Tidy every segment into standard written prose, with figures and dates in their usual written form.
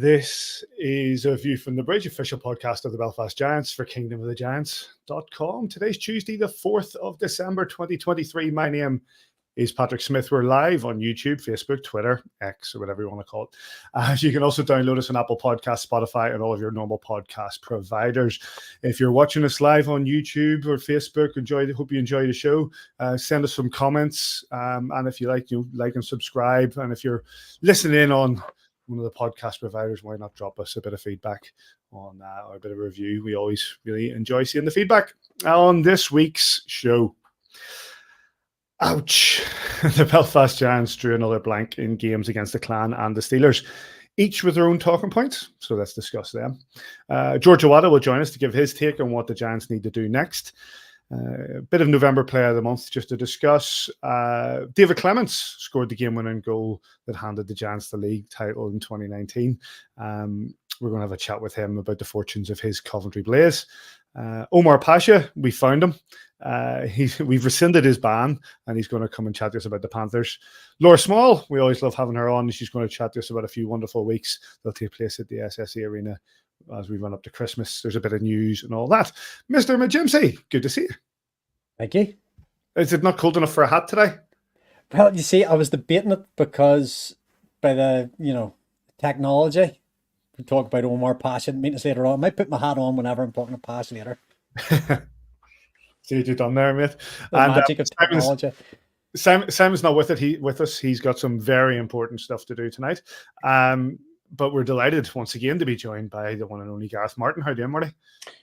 This is a View from the Bridge, official podcast of the Belfast Giants for kingdomofthegiants.com. Today's Tuesday, the 4th of December, 2023. My name is Patrick Smith. We're live on YouTube, Facebook, Twitter, X, or whatever you want to call it. You can also download us on Apple Podcasts, Spotify, and all of your normal podcast providers. If you're watching us live on YouTube or Facebook, hope you enjoy the show. Send us some comments, and if you like and subscribe. And if you're listening in on one of the podcast providers, why not drop us a bit of feedback on that or a bit of a review? We always really enjoy seeing the feedback. On this week's show, ouch, the Belfast Giants drew another blank in games against the Clan and the Steelers, each with their own talking points, so let's discuss them. George Awada will join us to give his take on what the Giants need to do next. A bit of November Player of the Month just to discuss. David Clemens scored the game-winning goal that handed the Giants the league title in 2019. We're going to have a chat with him about the fortunes of his Coventry Blaze. Omar Pasha, we found him. We've rescinded his ban, and he's going to come and chat to us about the Panthers. Laura Small, we always love having her on. She's going to chat to us about a few wonderful weeks that'll take place at the SSE Arena as we run up to Christmas. There's a bit of news and all that. Mr. Majimsey, good to see you. Thank you. Is it not cold enough for a hat today? Well, you see, I was debating it because by the, technology, we talk about Omar Pasha meetings later on. I might put my hat on whenever I'm talking to Pasha later. See what you've done there, mate. The magic of technology. Simon's not with us. He's got some very important stuff to do tonight. But we're delighted once again to be joined by the one and only Gareth Martin. How are you doing, Marty?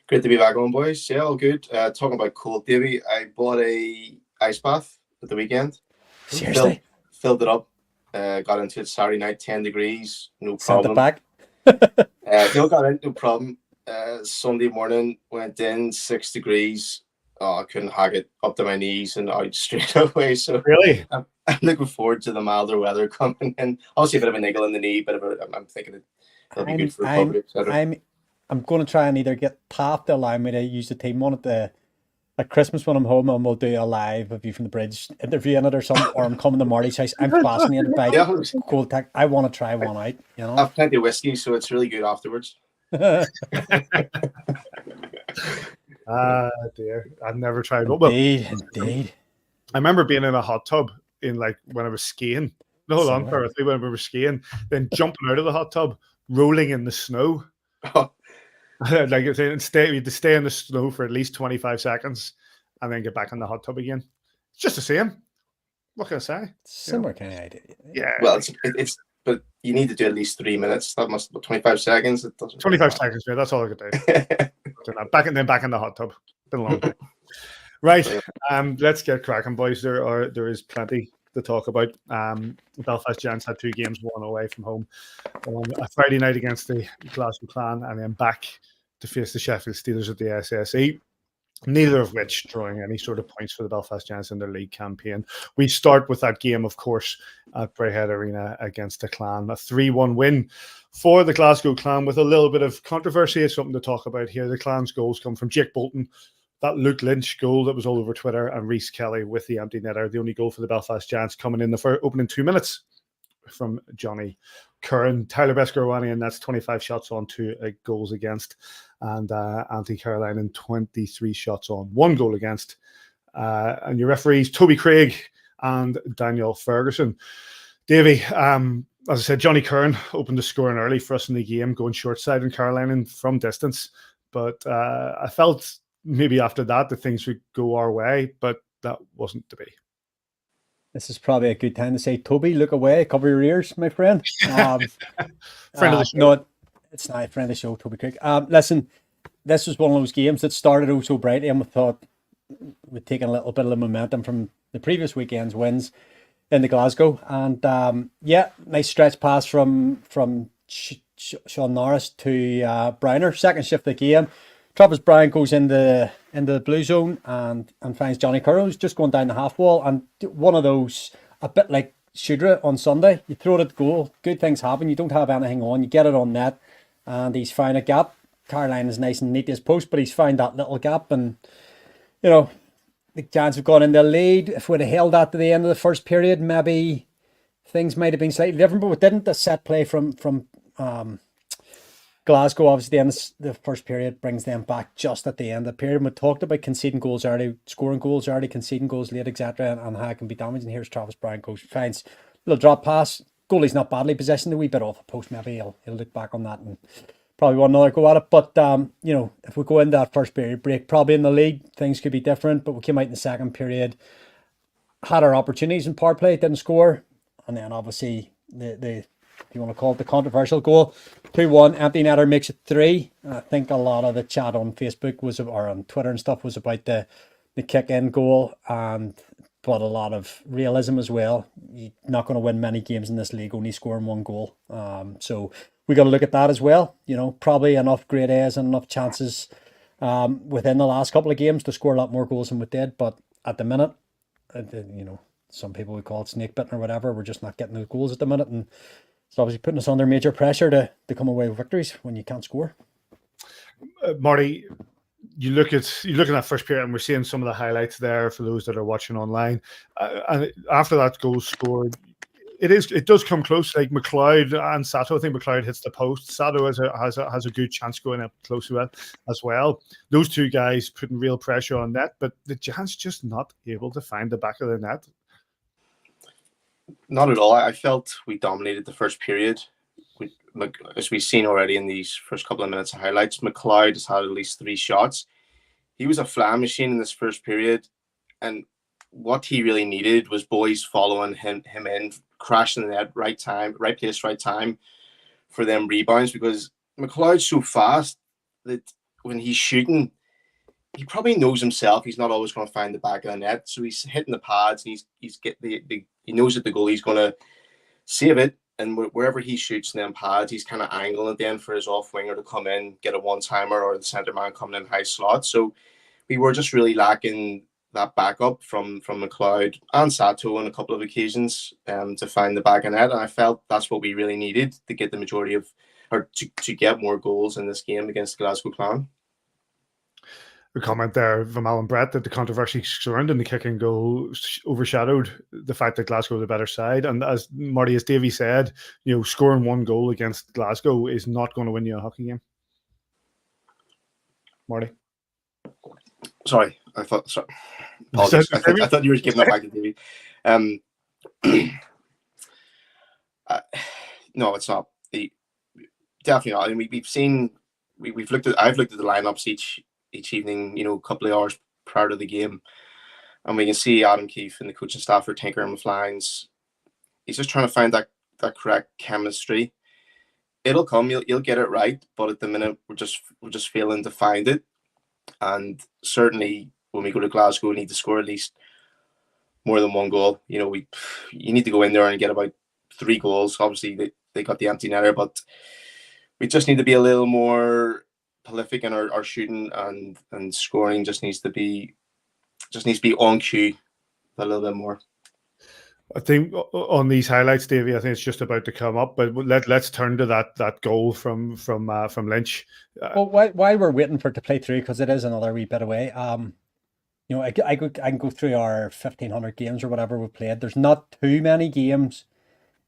Great to be back on, boys. Yeah, all good. Talking about cold, Davy, I bought a ice bath at the weekend. Seriously? Filled it up. Got into it Saturday night, 10 degrees, no Sent problem. it back? Still got in, no problem. Sunday morning, went in, 6 degrees. Oh, I couldn't hack it up to my knees and out straight away. So Really? I'm looking forward to the milder weather coming in. Obviously, a bit of a niggle in the knee, I'm thinking it'll be good for recovery, etc. I'm going to try and either get Pat to allow me to use the team on it at Christmas when I'm home, and we'll do a live View from the Bridge interview in it or something, or I'm coming to Marty's house. I'm fascinated by cold tech. I want to try one out. I have plenty of whiskey, so it's really good afterwards. Dear, I've never tried one. Indeed. I remember being in a hot tub when I was skiing. No, hold on, when we were skiing, then jumping out of the hot tub, rolling in the snow. Like you'd stay in the snow for at least 25 seconds, and then get back in the hot tub again. It's just the same. What can I say? Similar kind of idea. Yeah. Well, it's but you need to do at least 3 minutes. That must be 25 seconds. It doesn't. 25 seconds, yeah. That's all I could do. back in the hot tub. Been a long day. Right. Let's get cracking, boys. There is plenty to talk about. Belfast Giants had 2 games, one away from home on a Friday night against the Glasgow Clan, and then back to face the Sheffield Steelers at the SSE. Neither of which drawing any sort of points for the Belfast Giants in their league campaign. We start with that game, of course, at Braehead Arena against the Clan. A 3-1 win for the Glasgow Clan with a little bit of controversy. It's something to talk about here. The Clan's goals come from Jake Bolton, that Luke Lynch goal that was all over Twitter, and Reece Kelly with the empty netter. The only goal for the Belfast Giants coming in the opening 2 minutes from Johnny Curran. Tyler Beskorowany, and that's 25 shots on, 2 goals against. And Anthony Caroline 23 shots on, 1 goal against. And your referees, Toby Craig and Daniel Ferguson. Davy, as I said, Johnny Curran opened the scoring early for us in the game, going short side and Caroline from distance. But I felt maybe after that things would go our way, but that wasn't to be. This is probably a good time to say, Toby, look away, cover your ears, my friend. Friend of the show. No, it's not a friend of the show, Toby Craig. Listen, this was one of those games that started out so brightly, and we thought we'd taken a little bit of the momentum from the previous weekend's wins in the Glasgow. And nice stretch pass from Sean Norris to Browner. Second shift of the game. Travis Bryan goes in the blue zone and finds Johnny Curran, who's just going down the half wall. And one of those, a bit like Shudra on Sunday, you throw it at goal, good things happen, you don't have anything on, you get it on net, and he's found a gap. Caroline is nice and neat as post, but he's found that little gap, and the Giants have gone in the lead. If we'd have held that to the end of the first period, maybe things might have been slightly different, but we didn't. The set play from Glasgow, obviously, in the first period brings them back just at the end of the period. We talked about conceding goals early, scoring goals early, conceding goals late, etc., and how it can be damaging. Here's Travis Brown goes, finds a little drop pass. Goalie's not badly positioned, a wee bit off the post. Maybe he'll look back on that and probably want another go at it. But if we go into that first period break, probably in the league things could be different. But we came out in the second period, had our opportunities in power play, didn't score, and then obviously the if you want to call it the controversial goal, 2-1, empty netter makes it 3. I think a lot of the chat on Facebook or on Twitter and stuff was about the kick-in goal, but a lot of realism as well. You're not going to win many games in this league only scoring 1 goal. So we got to look at that as well. Probably enough grade A's and enough chances within the last couple of games to score a lot more goals than we did. But at the minute, some people would call it snake bitten or whatever. We're just not getting those goals at the minute, and it's obviously putting us under major pressure to come away with victories when you can't score. Marty, you look at that first period, and we're seeing some of the highlights there for those that are watching online. And after that goal scored, it does come close. Like McLeod and Sato, I think McLeod hits the post. Sato has a good chance going up close to it as well. Those two guys putting real pressure on net, but the Giants just not able to find the back of the net. Not at all. I felt we dominated the first period. As we've seen already in these first couple of minutes of highlights, McLeod has had at least 3 shots. He was a flying machine in this first period, and what he really needed was boys following him in, crashing the net, right place, right time for them rebounds, because McLeod's so fast that when he's shooting, he probably knows himself he's not always going to find the back of the net, so he's hitting the pads and he knows that the goalie's going to save it, and wherever he shoots them pads, he's kind of angling it then for his off winger to come in, get a one-timer, or the centre man coming in high slot. So we were just really lacking that backup from McLeod and Sato on a couple of occasions to find the back of net, and I felt that's what we really needed to get the majority of, or to get more goals in this game against Glasgow Clan. A comment there from Alan Brett that the controversy surrounding the kick and goal overshadowed the fact that Glasgow was the better side. And as Davy said, scoring 1 goal against Glasgow is not going to win you a hockey game. Marty? Sorry, I thought you were giving that back to Davy. No, it's not. Definitely not. I mean, I've looked at the lineups each evening, a couple of hours prior to the game, and we can see Adam Keefe and the coaching staff are tinkering with lines. He's just trying to find that correct chemistry. It'll come. You'll get it right, but at the minute we're just failing to find it. And certainly when we go to Glasgow, we need to score at least more than 1 goal. You need to go in there and get about 3 goals. Obviously they got the empty netter, but we just need to be a little more prolific in our shooting, and scoring just needs to be on cue a little bit more. I think on these highlights, Davey, I think it's just about to come up, but let's turn to that goal from Lynch. Well, while we're waiting for it to play through, because it is another wee bit away. I can go through our 1,500 games or whatever we've played. There's not too many games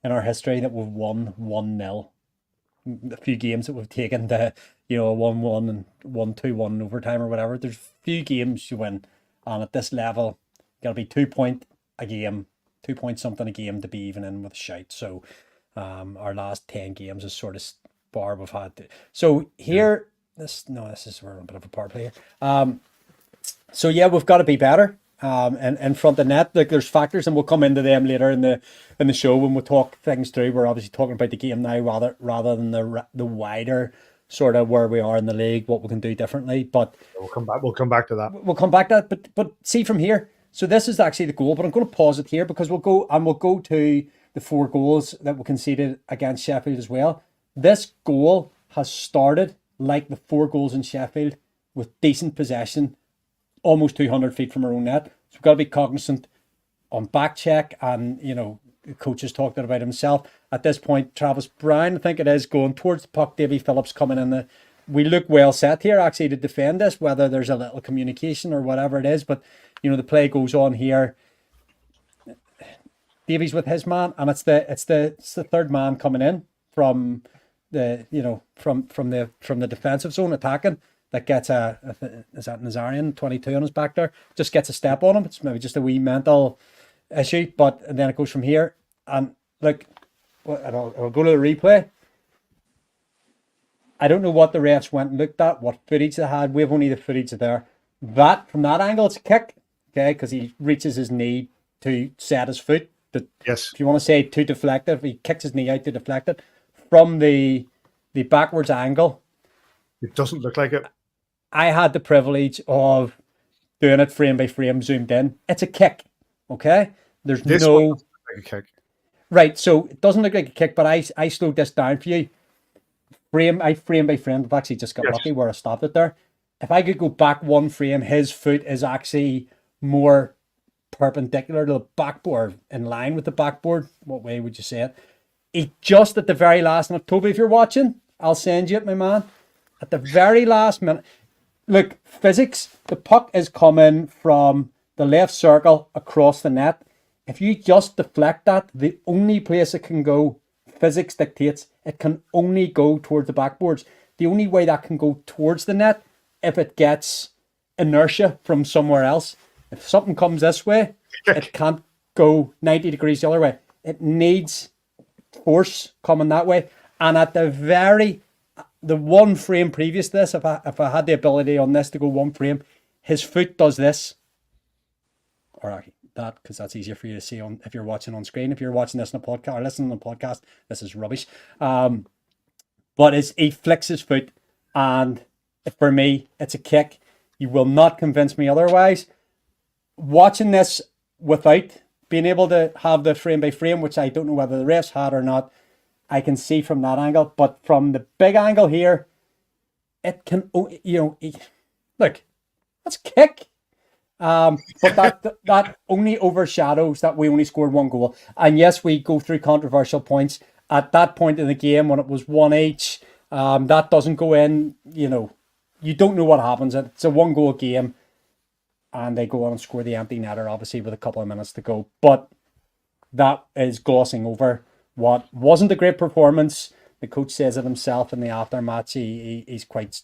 in our history that we've won 1-0. A few games that we've taken the 1-1 and 1-2-1 overtime or whatever. There's few games you win, and at this level, you got to be 2 point a game, 2 point something a game to be even in with a shout. So, our last 10 games is sort of bar we've had. So here, this is we're a bit of a power play here. So yeah, we've got to be better. And in front of net, like there's factors, and we'll come into them later in the show when we talk things through. We're obviously talking about the game now rather than the wider sort of where we are in the league, what we can do differently. But we'll come back to that. We'll come back to that. But see from here. So this is actually the goal, but I'm going to pause it here because we'll go to the 4 goals that we conceded against Sheffield as well. This goal has started like the 4 goals in Sheffield with decent possession, almost 200 feet from our own net. So we've got to be cognizant on back check, and the coach has talked about himself. At this point, Travis Brown, I think it is, going towards the puck. Davy Phillips coming in. We look well set here actually to defend this, whether there's a little communication or whatever it is. But the play goes on here. Davy's with his man, and it's the third man coming in from from the defensive zone attacking, that gets is that Nazarian 22 on his back there, just gets a step on him. It's maybe just a wee mental issue, but then it goes from here. And look, I'll go to the replay. I don't know what the refs went and looked at, what footage they had. We have only the footage there. That from that angle, it's a kick, okay, because he reaches his knee to set his foot. Yes. If you want to say to deflect it, he kicks his knee out to deflect it. From the backwards angle, it doesn't look like it. I had the privilege of doing it frame by frame, zoomed in. It's a kick, okay? There's this no one doesn't look like a kick. Right, so it doesn't look like a kick, but I slowed this down for you. Frame by frame. I've actually just got lucky where I stopped it there. If I could go back one frame, his foot is actually more perpendicular to the backboard, in line with the backboard. What way would you say it? He just at the very last minute. Toby, if you're watching, I'll send you it, my man. At the very last minute. Look, physics. The puck is coming from the left circle across the net. If you just deflect that, the only place it can go, physics dictates, it can only go towards the backboards. The only way that can go towards the net, if it gets inertia from somewhere else. If something comes this way, it can't go 90 degrees the other way. It needs force coming that way. And at the one frame previous to this, if I had the ability on this to go one frame, his foot does this. Or actually that, because that's easier for you to see on if you're watching on screen. If you're watching this in a podcast or listening on a podcast, this is rubbish. But he flicks his foot, and for me, it's a kick. You will not convince me otherwise. Watching this without being able to have the frame by frame, which I don't know whether the refs had or not, I can see from that angle. But from the big angle here, it can, look, that's a kick. But that only overshadows that we only scored one goal. And yes, we go through controversial points. At that point in the game, when it was 1-each, that doesn't go in. You don't know what happens. It's a one-goal game, and they go on and score the empty netter, obviously, with a couple of minutes to go. But that is glossing over what wasn't a great performance. The coach says it himself in the aftermatch. He's quite,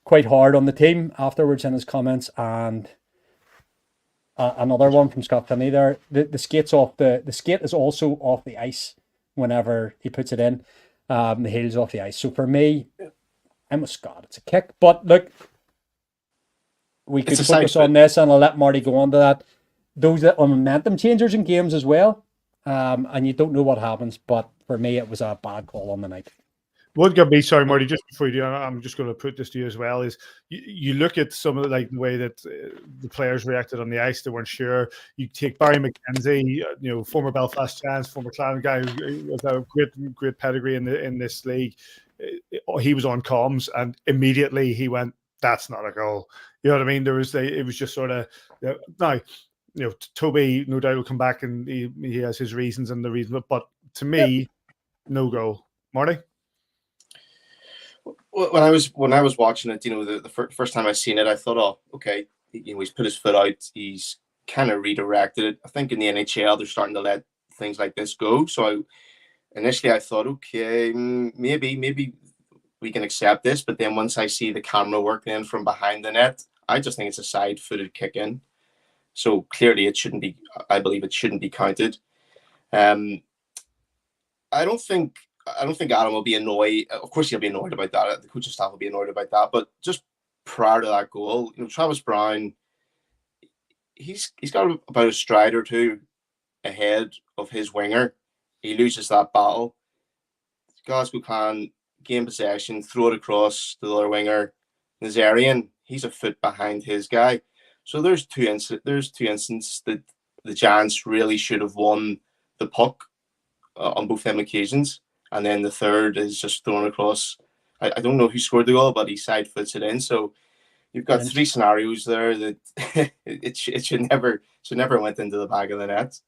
quite hard on the team afterwards in his comments. And another one from Scott Finney there. The skate is also off the ice whenever he puts it in. The heel's off the ice. So for me, I'm with Scott. It's a kick. But look, we could focus on this, and I'll let Marty go on to that. Those that are momentum changers in games as well. And you don't know what happens. But for me, it was a bad call on the night. What got me, sorry, Marty, just before you do, I'm just going to put this to you as well, is you look at some of the way that the players reacted on the ice. They weren't sure. You take Barry McKenzie, former Belfast Giants, former Clan guy who has a great pedigree in this league. He was on comms, and immediately he went, "That's not a goal." You know what I mean? It was just sort of now. Toby no doubt will come back and he has his reasons and the reason, but to me, no goal. Marty. When I was watching it, the first time I seen it, I thought, oh, okay, he's put his foot out, he's kind of redirected it. I think in the EIHL they're starting to let things like this go. So initially I thought, okay, maybe we can accept this. But then once I see the camera work then from behind the net, I just think it's a side-footed kick in. So clearly I believe it shouldn't be counted. I don't think Adam will be annoyed. Of course, he'll be annoyed about that. The coaching staff will be annoyed about that. But just prior to that goal, Travis Brown, he's got about a stride or two ahead of his winger. He loses that battle. Glasgow can gain possession, throw it across to the other winger. Nazarian, he's a foot behind his guy. So there's two instances that the Giants really should have won the puck on both them occasions. And then the third is just thrown across. I don't know who scored the goal, but he side foots it in. So you've got three scenarios there that it should never went into the back of the net.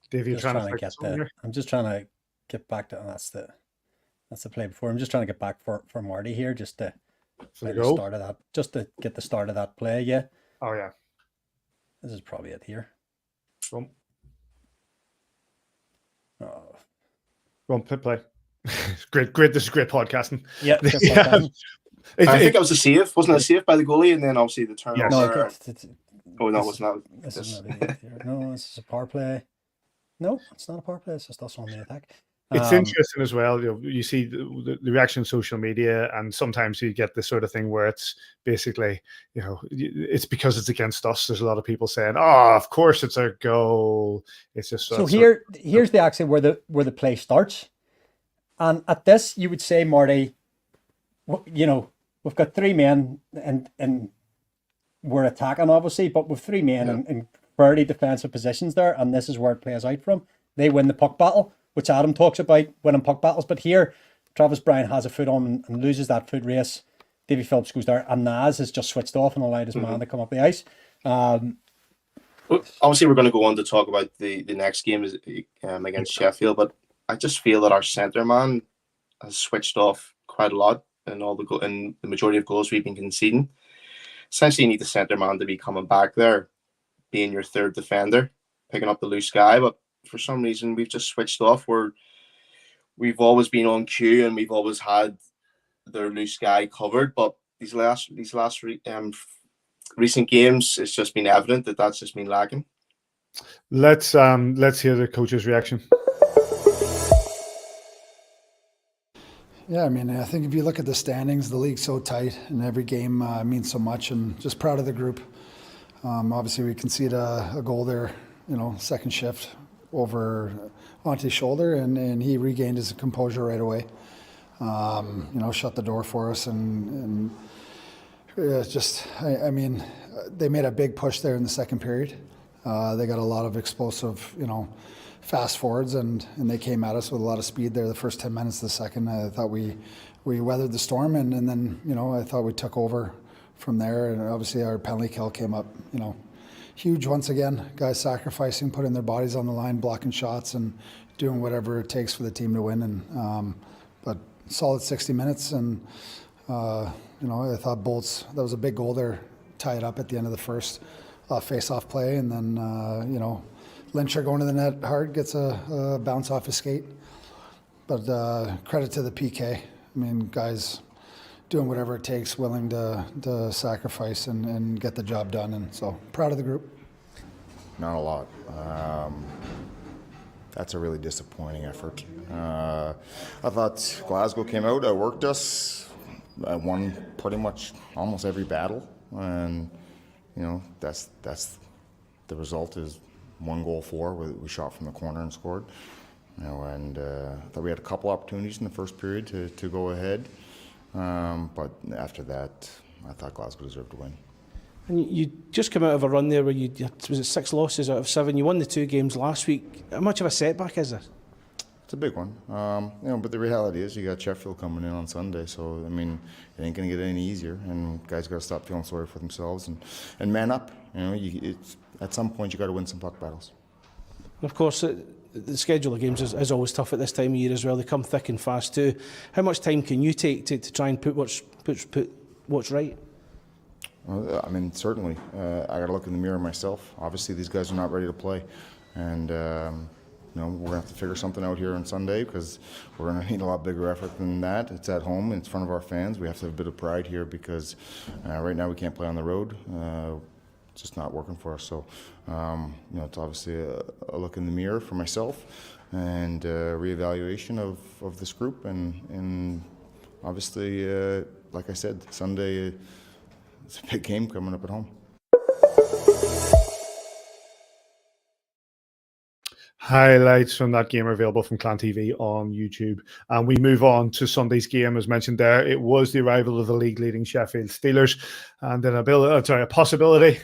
Dave, you're trying to get that. I'm just trying to get back to that's the play before. I'm just trying to get back for Marty here, just to get the start of that. Just to get the start of that play. Yeah. Oh yeah. This is probably it here. Boom. Oh. Go on, play. Great. This is great podcasting. Yeah, I think it was a save. Wasn't it a save by the goalie? And then obviously the turnover. Yes. No, it was not. This is a power play. No, it's not a power play. It's just us on the attack. It's interesting as well. You see the reaction on social media, and sometimes you get this sort of thing where it's basically, it's because it's against us. There's a lot of people saying, "Oh, of course it's a goal." It's just so here's the action where the play starts, and at this you would say, Marty, we've got 3 men and we're attacking obviously, but with 3 men in fairly defensive positions there, and this is where it plays out from. They win the puck battle, which Adam talks about winning puck battles. But here, Travis Bryan has a foot on and loses that foot race. Davy Phillips goes there, and Naz has just switched off and allowed his man to come up the ice. Obviously, we're going to go on to talk about the next game against Sheffield, but I just feel that our centre man has switched off quite a lot in the majority of goals we've been conceding. Essentially, you need the centre man to be coming back there, being your third defender, picking up the loose guy, but for some reason we've just switched off. We've always been on cue and we've always had their loose guy covered, but these last recent games, it's just been evident that that's just been lacking. Let's hear the coach's reaction. Yeah, I mean, I think if you look at the standings, the league's so tight, and every game means so much, and just proud of the group. Obviously, we conceded a goal there, second shift over Monty's shoulder, and he regained his composure right away. Shut the door for us, and I mean, they made a big push there in the second period. They got a lot of explosive, fast forwards, and they came at us with a lot of speed there the first 10 minutes of the second. I thought we weathered the storm, and then, I thought we took over from there, and obviously our penalty kill came up, huge once again. Guys sacrificing, putting their bodies on the line, blocking shots, and doing whatever it takes for the team to win. And but solid 60 minutes, and I thought Bolts, that was a big goal there, tied up at the end of the first face-off play, and then Lyncher going to the net hard, gets a bounce off his skate. But credit to the PK. I mean, guys doing whatever it takes, willing to sacrifice and get the job done. And so proud of the group. Not a lot. That's a really disappointing effort. I thought Glasgow came out, outworked us, won pretty much almost every battle, and that's the result is 1-4. We shot from the corner and scored. And I thought we had a couple opportunities in the first period to go ahead. But after that, I thought Glasgow deserved to win. And you just come out of a run there where was it 6 losses out of 7? You won the 2 games last week. How much of a setback is this? It's a big one. But the reality is you got Sheffield coming in on Sunday, so I mean it ain't going to get any easier. And guys got to stop feeling sorry for themselves and man up. At some point you got to win some puck battles. And of course, the schedule of games is always tough at this time of year as well. They come thick and fast too. How much time can you take to try and put what's right? Well, I mean, certainly. I got to look in the mirror myself. Obviously, these guys are not ready to play, and we're going to have to figure something out here on Sunday because we're going to need a lot bigger effort than that. It's at home, in front of our fans. We have to have a bit of pride here because right now we can't play on the road. It's just not working for us. So, it's obviously a look in the mirror for myself and reevaluation of this group. And obviously, like I said, Sunday, it's a big game coming up at home. Highlights from that game are available from Clan TV on YouTube. And we move on to Sunday's game. As mentioned there, it was the arrival of the league-leading Sheffield Steelers and then a possibility,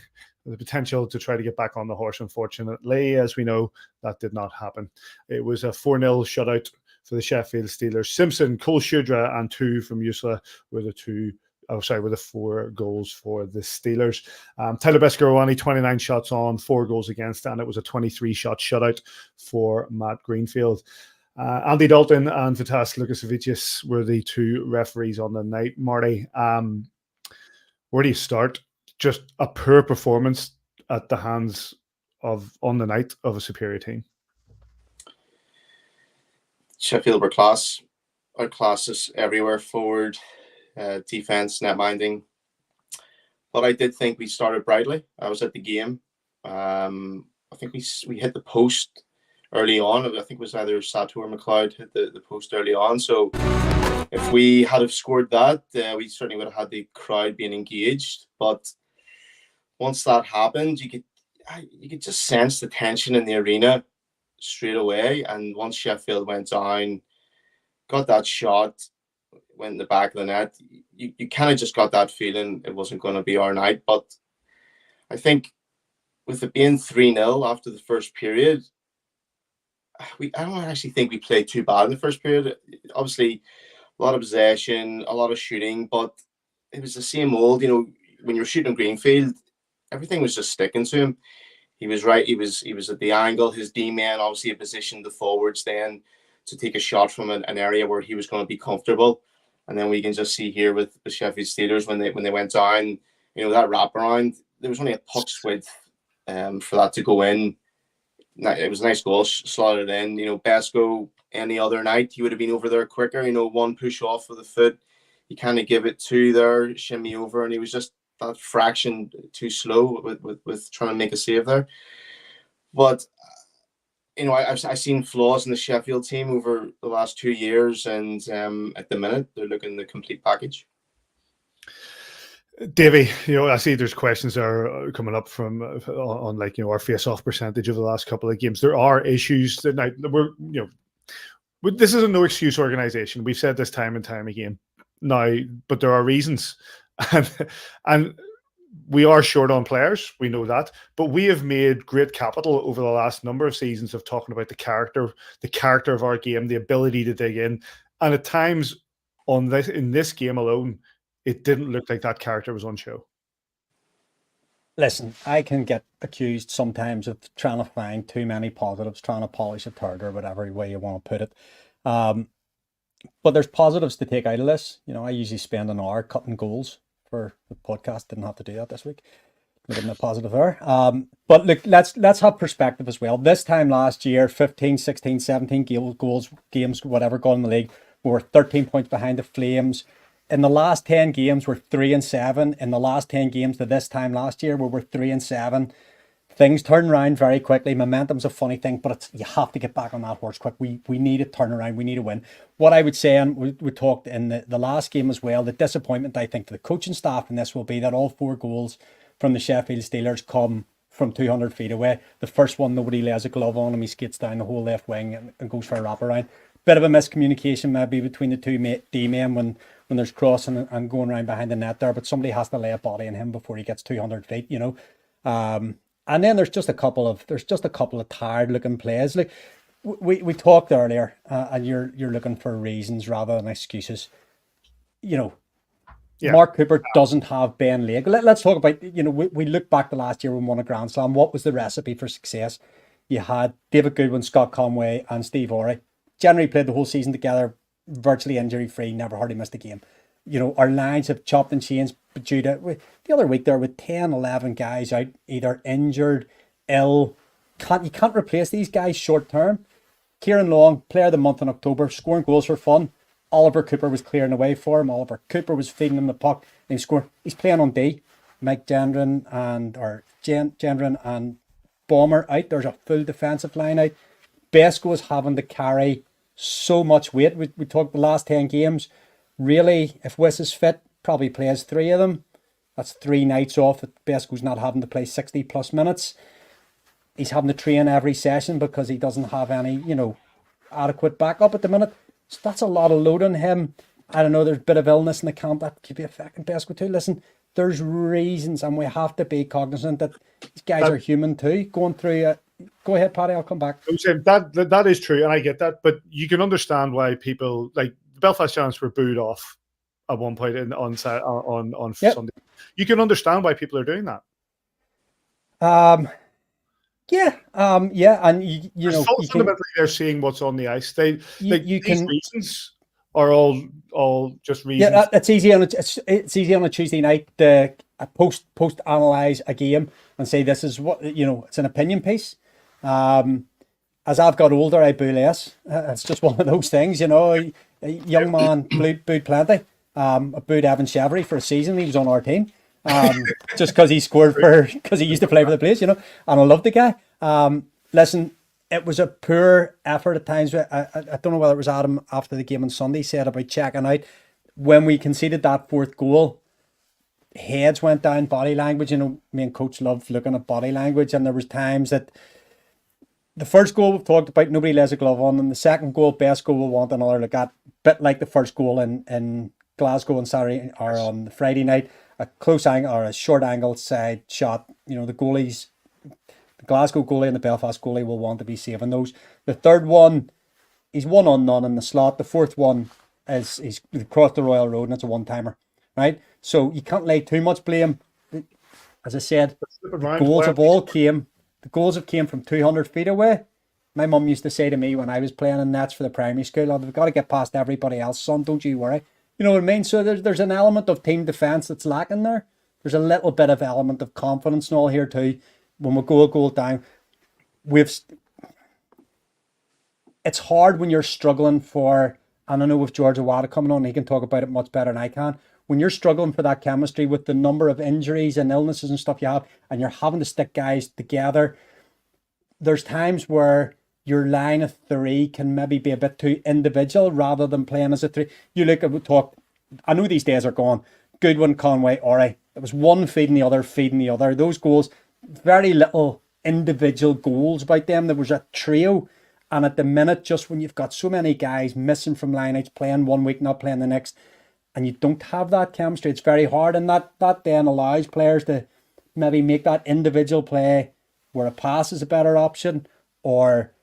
the potential to try to get back on the horse. Unfortunately, as we know, that did not happen. It was a 4-0 shutout for the Sheffield Steelers. Simpson, Cole Shudra, and 2 from Usla were the 4 goals for the Steelers. Tyler Beskorowany, 29 shots on, 4 goals against, and it was a 23-shot shutout for Matt Greenfield. Andy Dalton and Vitas Lukasevicius were the 2 referees on the night. Marty, where do you start? Just a poor performance at the hands on the night of a superior team. Sheffield were class. outclassed us everywhere, forward, defense, net minding. But I did think we started brightly. I was at the game. I think we hit the post early on. I think it was either Sato or McLeod hit the post early on. So if we had have scored that, we certainly would have had the crowd being engaged. But once that happened, you could just sense the tension in the arena straight away. And once Sheffield went down, got that shot, went in the back of the net, you kind of just got that feeling it wasn't going to be our night. But I think with it being 3-0 after the first period, I don't actually think we played too bad in the first period. Obviously, a lot of possession, a lot of shooting, but it was the same old. When you're shooting Greenfield, everything was just sticking to him. He was right. He was at the angle. His D-man obviously had positioned the forwards then to take a shot from an area where he was going to be comfortable. And then we can just see here with the Sheffield Steelers when they went down, that wraparound, there was only a puck's width for that to go in. It was a nice goal, slotted in. Besco, any other night, he would have been over there quicker. One push off with the foot, he kind of give it two there, shimmy over, and he was just that fraction too slow with trying to make a save there. But I've seen flaws in the Sheffield team over the last 2 years, and at the minute they're looking the complete package. Davy, I see there's questions that are coming up from on our face-off percentage over the last couple of games. There are issues that this is a no excuse organization. We've said this time and time again now, but there are reasons, and we are short on players. We know that, but we have made great capital over the last number of seasons of talking about the character of our game, the ability to dig in, and at times in this game alone, it didn't look like that character was on show. Listen, I can get accused sometimes of trying to find too many positives, trying to polish a turd or whatever way you want to put it. But there's positives to take out of this. I usually spend an hour cutting goals for the podcast. Didn't have to do that this week. Maybe a positive there. But look, let's have perspective as well. This time last year, 15, 16, 17 games, whatever, gone in the league, we were 13 points behind the Flames. In the last 10 games, we're 3-7. In the last 10 games to this time last year, we were 3-7. Things turn around very quickly. Momentum's a funny thing, but you have to get back on that horse quick. We need a turnaround. We need a win. What I would say, and we talked in the last game as well, the disappointment, I think, for the coaching staff in this will be that all 4 goals from the Sheffield Steelers come from 200 feet away. The first one, nobody lays a glove on him. He skates down the whole left wing and goes for a wraparound. Bit of a miscommunication maybe between the two D-men when there's crossing and going around behind the net there, but somebody has to lay a body in him before he gets 200 feet, And then there's just a couple of tired looking plays. Like we talked earlier, and you're looking for reasons rather than excuses. Mark Cooper doesn't have Ben Lake. Let's talk about, we look back to last year when we won a Grand Slam. What was the recipe for success? You had David Goodwin, Scott Conway, and Steve Orey. Generally played the whole season together, virtually injury-free, never hardly missed a game. Our lines have chopped and changed due to the other week there with 10, 11 guys out, either injured, ill. You can't replace these guys short term. Kieran Long, player of the month in October, scoring goals for fun. Oliver Cooper was clearing the way for him. Oliver Cooper was feeding him the puck and he scored. He's playing on D. Mike Gendron and Bomber out. There's a full defensive line out. Besco is having to carry so much weight. We talked the last 10 games. Really, if Wiss is fit, probably plays 3 of them. That's 3 nights off that Besco's not having to play 60 plus minutes. He's having to train every session because he doesn't have any, adequate backup at the minute. So that's a lot of load on him. I don't know, there's a bit of illness in the camp that could be affecting Besco too. Listen, there's reasons and we have to be cognizant that these guys are human too, going through it. Go ahead, Paddy, I'll come back. I'm saying that is true, and I get that, but you can understand why people, like the Belfast Giants were booed off at one point on Sunday. You can understand why people are doing that. And you know, fundamentally they're seeing what's on the ice. These reasons are all just reasons. Yeah, it's easy on a Tuesday night to post analyze a game and say this is what it's an opinion piece. as I've got older, I boo less. It's just one of those things, you know. A young man booed plenty. I booed Evan Chevery for a season. He was on our team. Just because he scored because he used to play for the Blaze, you know. And I love the guy. Listen, it was a poor effort at times. I don't know whether it was Adam after the game on Sunday said about checking out. When we conceded that fourth goal, heads went down, body language. You know, me and coach loved looking at body language, and there was times that the first goal we've talked about, nobody lays a glove on, and the second goal, best goal we want another look at, bit like the first goal in Glasgow on Saturday or on Friday night, a close angle or a short angle side shot. You know, the goalies, the Glasgow goalie and the Belfast goalie will want to be saving those. The third one, he's 1-on-none in the slot. The fourth one is he's across the Royal Road and it's a one-timer, right? So you can't lay too much blame. As I said, the goals have came from 200 feet away. My mum used to say to me when I was playing in nets for the primary school, "Oh, we've got to get past everybody else, son, don't you worry." You know what I mean? So there's an element of team defence that's lacking there. There's a little bit of element of confidence and all here too. When we go a goal down, it's hard when you're struggling for, and I know with George Awada coming on, he can talk about it much better than I can. When you're struggling for that chemistry with the number of injuries and illnesses and stuff you have, and you're having to stick guys together, there's times where your line of three can maybe be a bit too individual rather than playing as a three. You look at talk. I know these days are gone. Goodwin, Conway, Ori. It was one feeding the other. Those goals, very little individual goals about them. There was a trio. And at the minute, just when you've got so many guys missing from lineouts, playing one week, not playing the next, and you don't have that chemistry, it's very hard. And that then allows players to maybe make that individual play where a pass is a better option or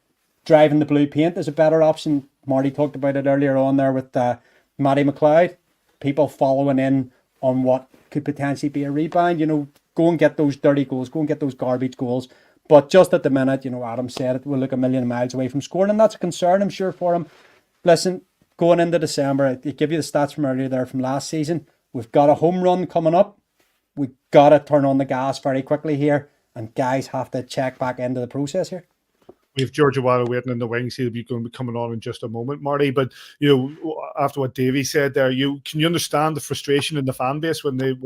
driving the blue paint is a better option. Marty talked about it earlier on there with Matty McLeod. People following in on what could potentially be a rebound. You know, go and get those dirty goals, go and get those garbage goals. But just at the minute, you know, Adam said it, we'll look a million miles away from scoring, and that's a concern, I'm sure, for him. Listen, going into December, I give you the stats from earlier there from last season. We've got a home run coming up. We've got to turn on the gas very quickly here, and guys have to check back into the process here. We have George Awada waiting in the wings. He'll be going to be coming on in just a moment, Marty. But you know, after what Davey said there, can you understand the frustration in the fan base when there's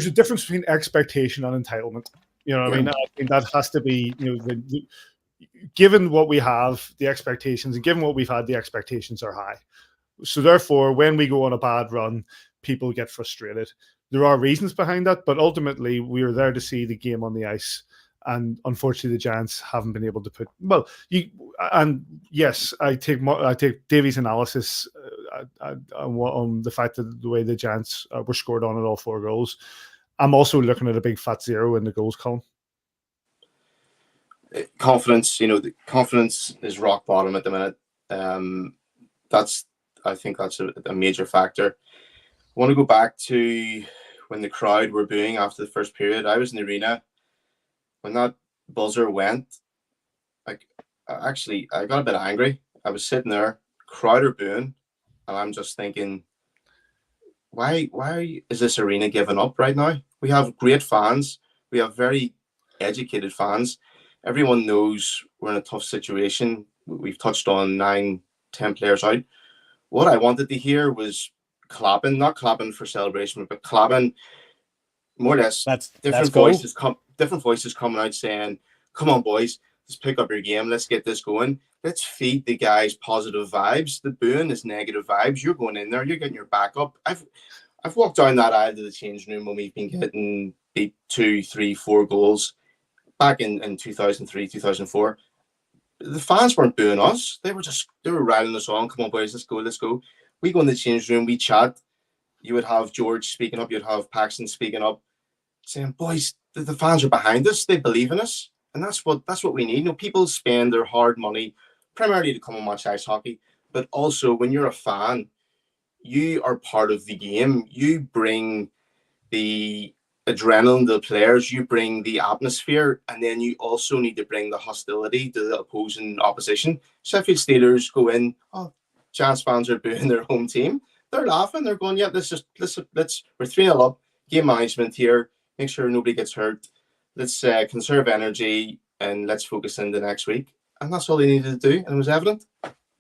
a difference between expectation and entitlement. You know what I mean? I think that has to be, you know, given what we have, the expectations, and given what we've had, the expectations are high. So therefore, when we go on a bad run, people get frustrated. There are reasons behind that, but ultimately we are there to see the game on the ice. And unfortunately, the Giants haven't been able to put yes, I take Davy's analysis on the fact that the way the Giants were scored on at all 4 goals. I'm also looking at a big fat 0 in the goals column. Confidence, you know, the confidence is rock bottom at the minute. I think that's a major factor. I want to go back to when the crowd were booing after the first period. I was in the arena when that buzzer went. I got a bit angry. I was sitting there, crowd are booing, and I'm just thinking, why is this arena giving up right now? We have great fans. We have very educated fans. Everyone knows we're in a tough situation. We've touched on 9-10 players out. What I wanted to hear was clapping, not clapping for celebration, but clapping more or less. Different voices coming out saying, "Come on, boys, let's pick up your game. Let's get this going. Let's feed the guys positive vibes. The booing is negative vibes. You're going in there. You're getting your back up." I've walked down that aisle to the changing room when we've been getting beat 2, 3, 4 goals back in 2003, 2004. The fans weren't booing us. They were riding us on. "Come on, boys, let's go. We go in the change room, we chat. You would have George speaking up, you'd have Paxton speaking up, saying, "Boys, the fans are behind us. They believe in us." And that's what we need. You know, people spend their hard money primarily to come and watch ice hockey, but also when you're a fan, you are part of the game. You bring the adrenaline to the players, you bring the atmosphere, and then you also need to bring the hostility to the opposing opposition. Sheffield Steelers go in, Giants fans are booing their home team. They're laughing. They're going, "Yeah, we're 3-0 up. Game management here. Make sure nobody gets hurt. Let's conserve energy. and let's focus in the next week. And that's all they needed to do, and it was evident.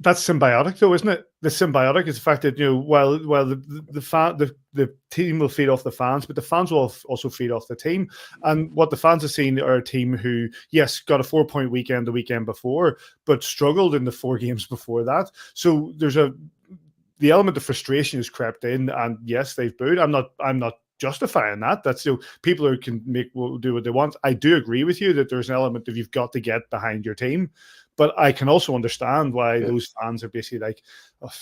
That's symbiotic, though, isn't it? The symbiotic is the fact that, while the team will feed off the fans, but the fans will also feed off the team. And what the fans have seen are a team who, yes, got a 4-point weekend the weekend before, but struggled in the 4 games before that. So there's the element of frustration has crept in, and yes, they've booed. I'm not justifying that. That's people who can do what they want. I do agree with you that there's an element of you've got to get behind your team. But I can also understand why those fans are basically like, oh,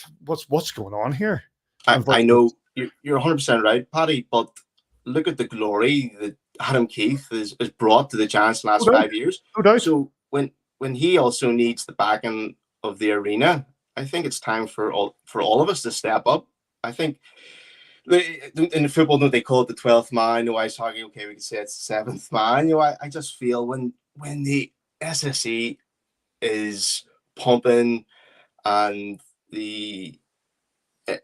what's going on here? I know you're 100% right, Paddy, but look at the glory that Adam Keith has brought to the Giants in the last 5 years. No doubt. So when he also needs the backing of the arena, I think it's time for all of us to step up. I think in football, don't they call it the 12th man? Ice hockey, okay, we can say it's the 7th man. I just feel when the SSE is pumping and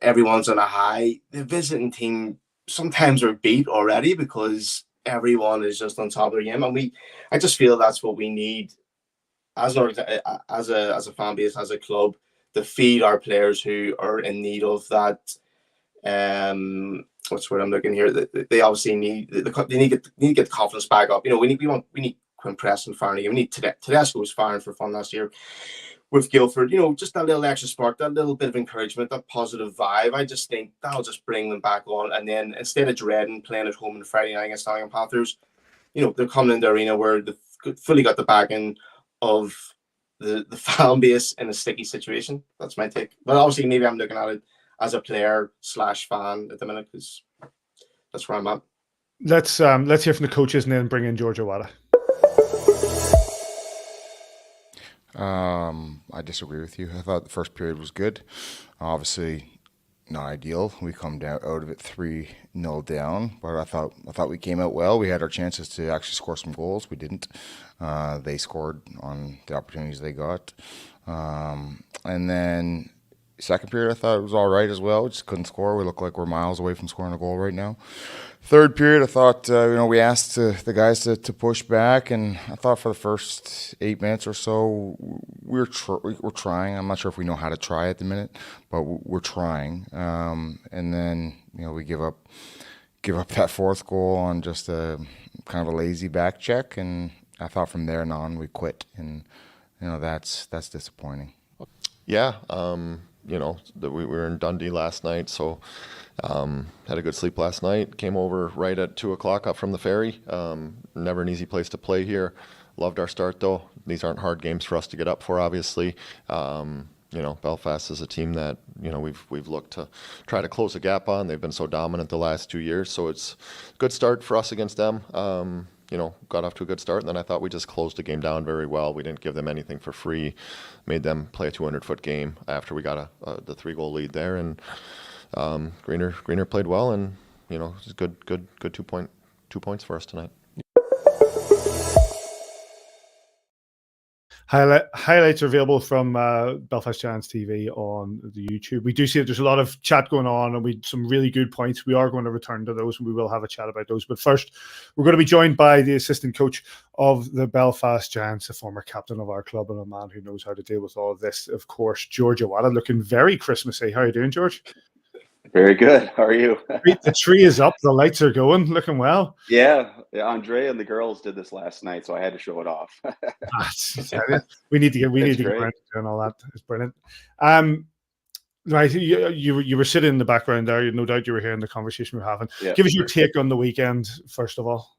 everyone's on a high, the visiting team sometimes are beat already because everyone is just on top of their game, and I just feel that's what we need as a fan base, as a club, to feed our players who are in need of that. What's what I'm looking here? They obviously need they need to get the confidence back up. We need Quinn Preston firing. We need Tedesco was firing for fun last year with Guildford. Just that little extra spark, that little bit of encouragement, that positive vibe. I just think that'll just bring them back on. And then instead of dreading playing at home on Friday night against Nottingham Panthers, they're coming in the arena where they've fully got the backing of the fan base in a sticky situation. That's my take. But obviously, maybe I'm looking at it as a player / fan at the minute, because that's where I'm at. Let's hear from the coaches and then bring in George Awada. I disagree with you. I thought the first period was good. Obviously, not ideal. We come out of it 3-0 down, but I thought we came out well. We had our chances to actually score some goals. We didn't. They scored on the opportunities they got, and then second period I thought it was all right as well. We just couldn't score. We look like we're miles away from scoring a goal right now. Third period, I thought we asked the guys to push back, and I thought for the first 8 minutes or so we're trying. I'm not sure if we know how to try at the minute, but we're trying. And then we give up that fourth goal on just a kind of a lazy back check, and I thought from there on we quit, and that's disappointing. Yeah, we were in Dundee last night, so. Had a good sleep last night. Came over right at 2:00 up from the ferry. Never an easy place to play here. Loved our start though. These aren't hard games for us to get up for, obviously. Belfast is a team that we've looked to try to close the gap on. They've been so dominant the last 2 years, so it's a good start for us against them. Got off to a good start, and then I thought we just closed the game down very well. We didn't give them anything for free. Made them play a 200-foot game after we got the 3-goal lead there, and. Greener played well, and it's a good 2 points for us tonight. Highlights are available from Belfast Giants TV on the YouTube. We do see that there's a lot of chat going on, and some really good points. We are going to return to those, and we will have a chat about those. But first, we're going to be joined by the assistant coach of the Belfast Giants, a former captain of our club, and a man who knows how to deal with all of this, of course, George Awada, looking very Christmassy. How are you doing, George? Very good. How are you? The tree is up. The lights are going. Looking well. Yeah. Andre and the girls did this last night, so I had to show it off. we need to get around to doing all that. It's brilliant. Right, you were sitting in the background there. No doubt you were hearing the conversation we're having. Yeah, give us your take on the weekend, first of all.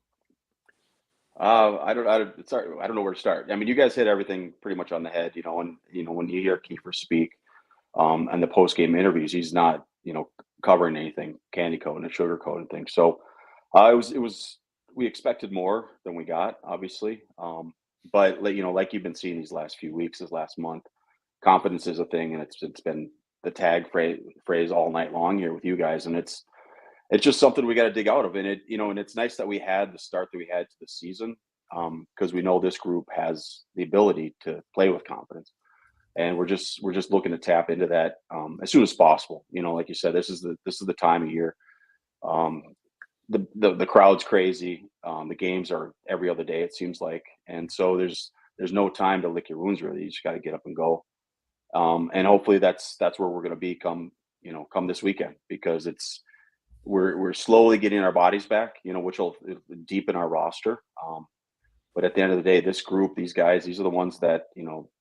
I don't know where to start. I mean, you guys hit everything pretty much on the head. When you hear Kiefer speak, and the post game interviews, he's not covering anything candy coat and sugar coat and things. So we expected more than we got, obviously. But like you've been seeing these last few weeks, this last month, confidence is a thing, and it's been the tag phrase all night long here with you guys, and it's just something we got to dig out of. And and it's nice that we had the start that we had to the season, because we know this group has the ability to play with confidence. And we're just looking to tap into that as soon as possible. Like you said, this is the time of year. the crowd's crazy. The games are every other day, it seems like, and so there's no time to lick your wounds. Really, you just got to get up and go. And hopefully that's where we're going to be come this weekend, because we're slowly getting our bodies back, which will deepen our roster. But at the end of the day, this group, these guys, these are the ones that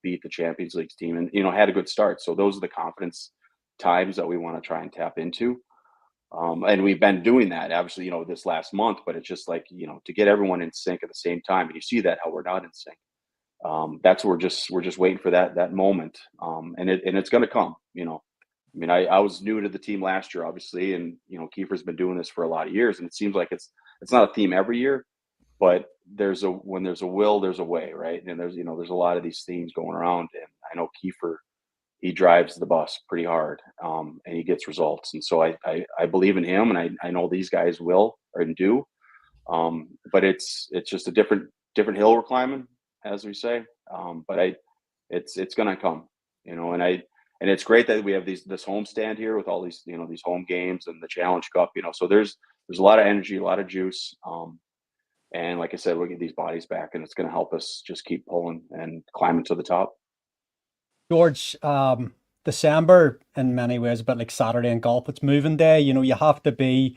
beat the Champions League team and had a good start. So those are the confidence times that we want to try and tap into. And we've been doing that, obviously, this last month, but it's just like, to get everyone in sync at the same time. And you see that how we're not in sync. That's we're just waiting for that moment. And it's going to come, I mean, I was new to the team last year, obviously, and Kiefer's been doing this for a lot of years, and it seems like it's not a theme every year, but when there's a will, there's a way, right? And there's a lot of these themes going around, and I know Kiefer, he drives the bus pretty hard, and he gets results, and so I believe in him, and I know these guys will and do, but it's just a different hill we're climbing, as we say, but it's gonna come, and it's great that we have this home stand here with all these these home games and the Challenge Cup, so there's a lot of energy, a lot of juice, and like I said, we'll get these bodies back, and it's going to help us just keep pulling and climbing to the top. George, December in many ways a bit like Saturday in golf. It's moving day. You have to be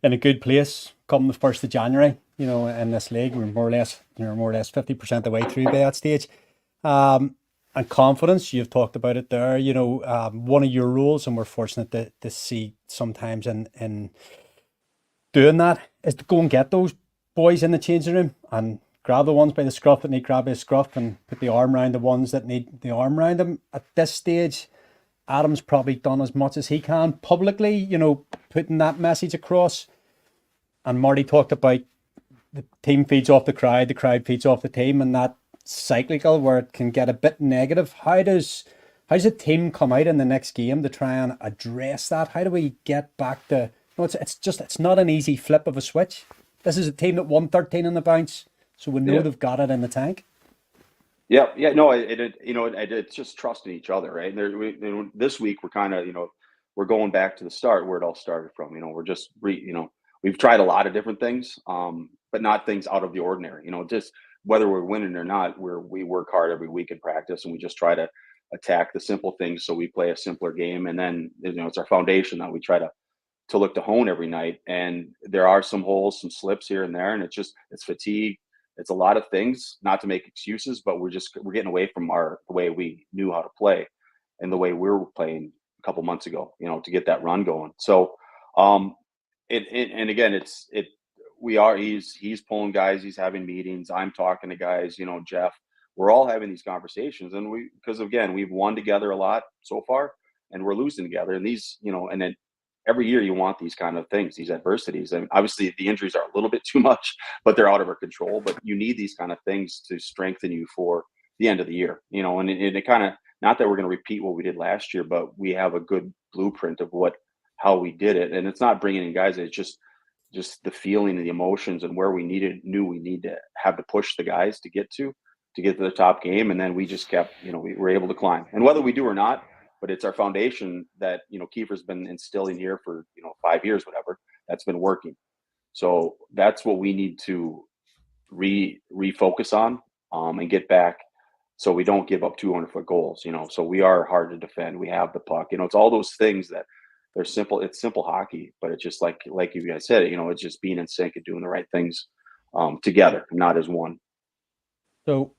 in a good place come the 1st of January. In this league, we're more or less 50% of the way through by that stage. And confidence, you've talked about it there. One of your roles, and we're fortunate to see sometimes in doing that, is to go and get those boys in the changing room and grab the ones by the scruff that need grab by the scruff and put the arm around the ones that need the arm around them. At this stage, Adam's probably done as much as he can publicly, putting that message across. And Marty talked about the team feeds off the crowd feeds off the team, and that cyclical where it can get a bit negative. How does a team come out in the next game to try and address that? How do we get back to it's not an easy flip of a switch. This is a team that won 13 in the bounce, so we know they've got it in the tank. No, it's just trusting each other, right? And this week we're kind of we're going back to the start where it all started from. We're just we've tried a lot of different things, but not things out of the ordinary. Just whether we're winning or not, we work hard every week in practice, and we just try to attack the simple things. So we play a simpler game, and then it's our foundation that we try to look to hone every night. And there are some holes, some slips here and there, and it's fatigue. It's a lot of things, not to make excuses, but we're getting away from the way we knew how to play and the way we were playing a couple months ago, to get that run going. So, and again, he's pulling guys, he's having meetings. I'm talking to guys, Jeff, we're all having these conversations, and because again, we've won together a lot so far, and we're losing together. And these, and then every year you want these kind of things, these adversities. And obviously the injuries are a little bit too much, but they're out of our control. But you need these kind of things to strengthen you for the end of the year, and it kind of, not that we're going to repeat what we did last year, but we have a good blueprint of how we did it. And it's not bringing in guys, it's just the feeling and the emotions and where we knew we need to have to push the guys to get to the top game. And then we just kept, we were able to climb, and whether we do or not, but it's our foundation that, Kiefer's been instilling here for, 5 years, whatever, that's been working. So that's what we need to refocus on, and get back, so we don't give up 200-foot goals, so we are hard to defend. We have the puck, it's all those things that they're simple. It's simple hockey, but it's just like you guys said, it's just being in sync and doing the right things, together, not as one. So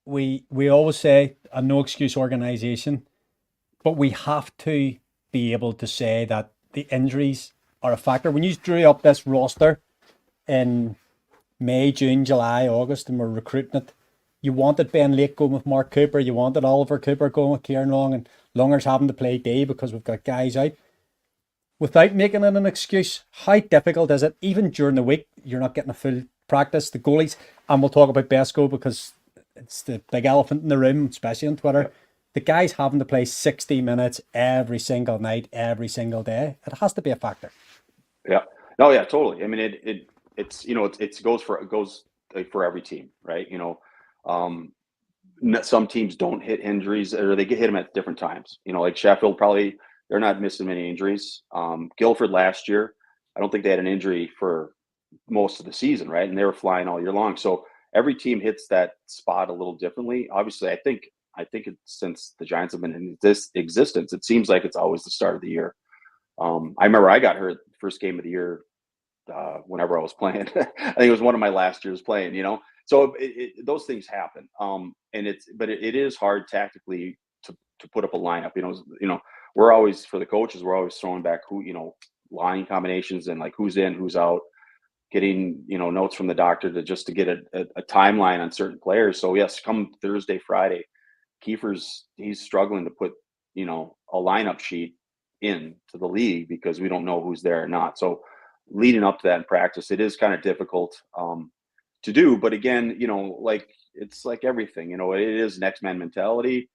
we always say a no excuse organization, but we have to be able to say that the injuries are a factor. When you drew up this roster in May, June, July, August, and we're recruiting it, you wanted Ben Lake going with Mark Cooper, you wanted Oliver Cooper going with Kieran Long, and Longer's having to play D because we've got guys out. Without making it an excuse, how difficult is it? Even during the week, you're not getting a full practice. The goalies, and we'll talk about Besco because it's the big elephant in the room, especially on Twitter. Yep. The guys having to play 60 minutes every single night, every single day. It has to be a factor. Yeah. No, yeah, totally. I mean, it goes for every team, right? Some teams don't hit injuries, or they hit them at different times. Like Sheffield, probably they're not missing many injuries. Guildford last year, I don't think they had an injury for most of the season, right? And they were flying all year long. So every team hits that spot a little differently. Obviously, I think it's since the Giants have been in this existence, it seems like it's always the start of the year. I remember I got hurt first game of the year whenever I was playing. I think it was one of my last years playing, So those things happen. And it is hard tactically to put up a lineup. We're always, for the coaches, we're always throwing back line combinations and like who's in, who's out, getting notes from the doctor to get a timeline on certain players. So yes, come Thursday, Friday, he's struggling to put a lineup sheet in to the league because we don't know who's there or not. So leading up to that in practice, it is kind of difficult to do. But again, it's like everything, it is next man mentality.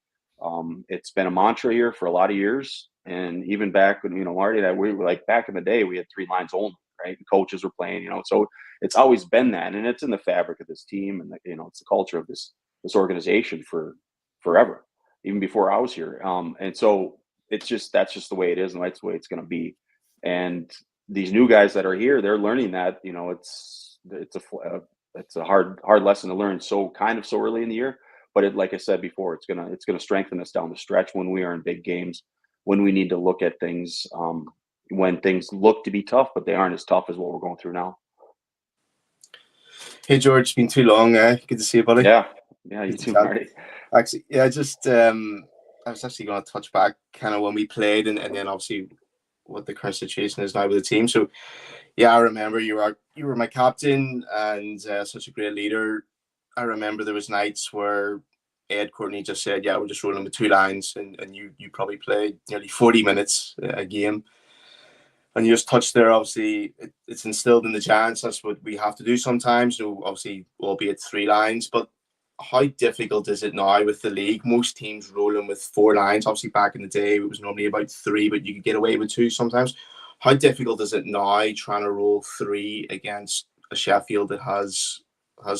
It's been a mantra here for a lot of years. And even back when, Marty and I, we were like back in the day, we had 3 lines only, right? The coaches were playing, so it's always been that. And it's in the fabric of this team. And, it's the culture of this organization for forever, even before I was here. And so that's just the way it is. And that's the way it's going to be. And these new guys that are here, they're learning that, it's a hard lesson to learn so early in the year. But like I said before, it's gonna strengthen us down the stretch when we are in big games, when we need to look at things, when things look to be tough, but they aren't as tough as what we're going through now. Hey George, it's been too long. Good to see you, buddy. Yeah, you too, Marty. Actually, I was actually going to touch back kind of when we played, and then obviously what the current situation is now with the team. So yeah, I remember you were my captain and such a great leader. I remember there was nights where Ed Courtney just said, yeah, we're just rolling with 2 lines, and you probably played nearly 40 minutes a game. And you just touched there, obviously, it's instilled in the Giants. That's what we have to do sometimes, obviously, albeit 3 lines. But how difficult is it now with the league? Most teams rolling with 4 lines. Obviously, back in the day, it was normally about 3, but you could get away with 2 sometimes. How difficult is it now trying to roll 3 against a Sheffield that has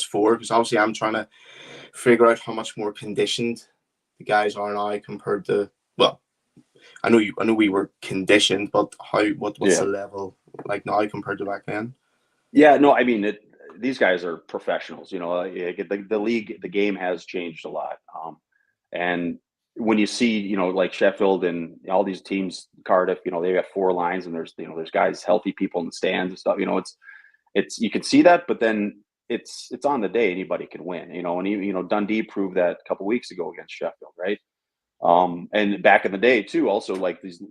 4? Because obviously, I'm trying to figure out how much more conditioned the guys are now compared to, well, I know we were conditioned, but what's the level like now compared to back then? Yeah, no, I mean, these guys are professionals. The league, the game has changed a lot. And when you see, like Sheffield and all these teams, Cardiff, they have 4 lines, and there's guys, healthy people in the stands and stuff. It's you can see that, but then it's on the day anybody can win. And Dundee proved that a couple weeks ago against Sheffield, right? And back in the day too, also like these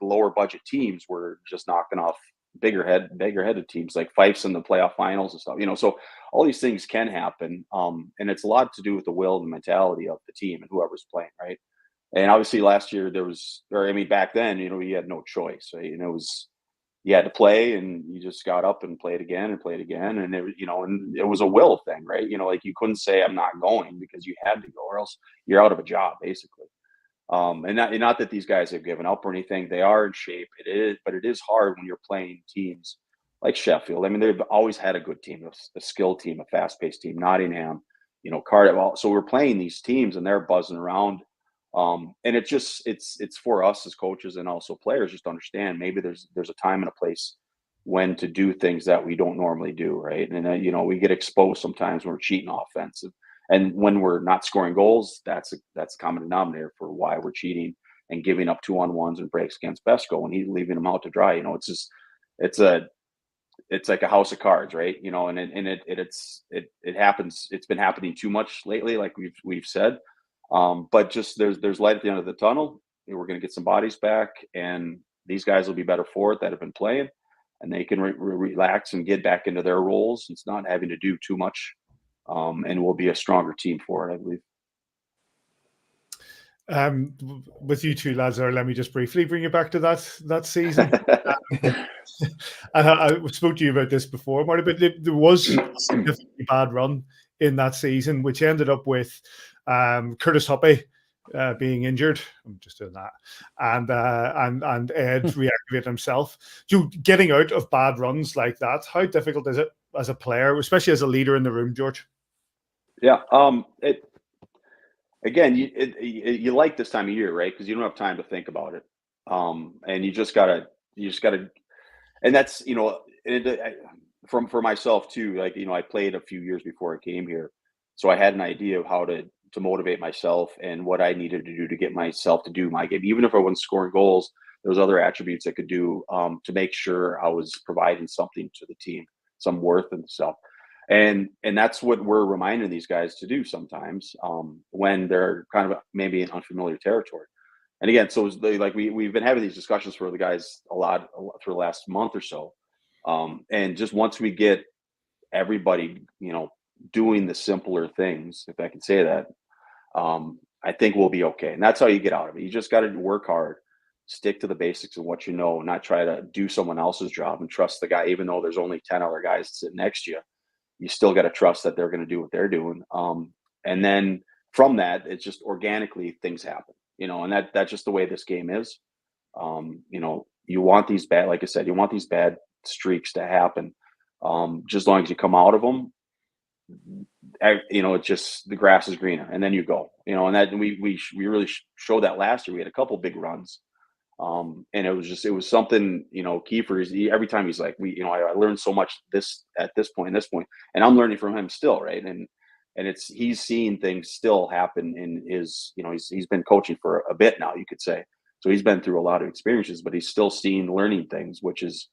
lower budget teams were just knocking off bigger headed teams like Fifes in the playoff finals and stuff. So all these things can happen. And it's a lot to do with the will and the mentality of the team and whoever's playing, right? And obviously last year back then, you had no choice, right? It was, you had to play, and you just got up and played again. And and it was a will thing, right? Like you couldn't say I'm not going because you had to go, or else you're out of a job basically. And not that these guys have given up or anything. They are in shape. But it is hard when you're playing teams like Sheffield. I mean, they've always had a good team, a skilled team, a fast-paced team. Nottingham, Cardiff. So we're playing these teams, and they're buzzing around. And it's for us as coaches and also players just to understand maybe there's a time and a place when to do things that we don't normally do, right? And we get exposed sometimes when we're cheating offensive. And when we're not scoring goals, that's a common denominator for why we're cheating and giving up 2-on-1s and breaks against Besco and he's leaving them out to dry. It's like a house of cards, right? And it happens. It's been happening too much lately, like we've said. But just there's light at the end of the tunnel. We're going to get some bodies back, and these guys will be better for it that have been playing, and they can relax and get back into their roles. It's not having to do too much. And we'll be a stronger team for it, I believe. With you 2 lads there, let me just briefly bring you back to that season. I spoke to you about this before, Marty, but there was a significantly bad run in that season, which ended up with Curtis Huppy being injured. I'm just doing that, and Ed reactivated himself. Getting out of bad runs like that, how difficult is it as a player, especially as a leader in the room, George? Yeah. You like this time of year, right? Because you don't have time to think about it. And you just gotta, and that's, for myself too, like, I played a few years before I came here, so I had an idea of how to motivate myself and what I needed to do to get myself to do my game. Even if I wasn't scoring goals, there was other attributes I could do to make sure I was providing something to the team, some worth and stuff. And that's what we're reminding these guys to do sometimes when they're kind of maybe in unfamiliar territory. And again, so like we've been having these discussions for the guys a lot for the last month or so. And just once we get everybody, doing the simpler things, if I can say that, I think we'll be okay. And that's how you get out of it. You just got to work hard, stick to the basics of what you know, and not try to do someone else's job and trust the guy, even though there's only 10 other guys sitting next to you. You still got to trust that they're going to do what they're doing. And then from that, it's just organically things happen, and that's just the way this game is. You want these bad, like I said, you want these bad streaks to happen. Just as long as you come out of them, it's just the grass is greener, and then you go, and that we really showed that last year. We had a couple big runs, and it was something, Kiefer, every time he's like, I learned so much at this point, and I'm learning from him still, right? And he's seeing things still happen in his, he's been coaching for a bit now, you could say. So he's been through a lot of experiences, but he's still learning things, which is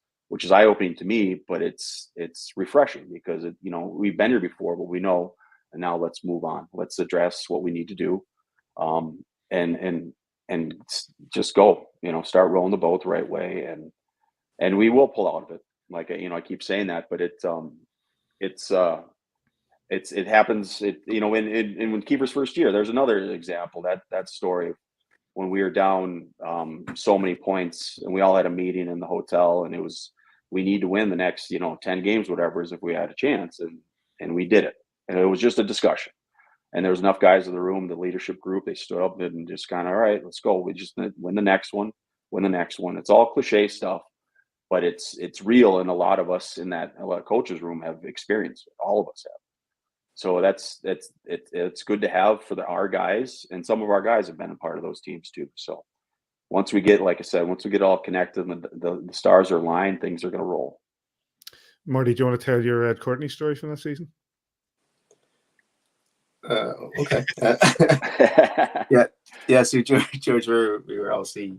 eye-opening to me, but it's refreshing because we've been here before, but we know, and now let's move on. Let's address what we need to do, and just go. Start rolling the boat the right way, and we will pull out of it. Like I keep saying that, but it happens. In when Kiefer's first year, there's another example, that story when we were down so many points, and we all had a meeting in the hotel, and we need to win the next 10 games, whatever, as if we had a chance, and we did it, and it was just a discussion, and there was enough guys in the room, the leadership group, they stood up and just kind of, all right, let's go, we just win the next one. It's all cliche stuff, but it's real, and a lot of coaches room have experienced it. All of us have. So it's good to have for our guys, and some of our guys have been a part of those teams too. So once we get, like I said, all connected and the stars are aligned, things are going to roll. Marty, do you want to tell your Ed Courtney story from that season? Okay. Yeah. So George, we were obviously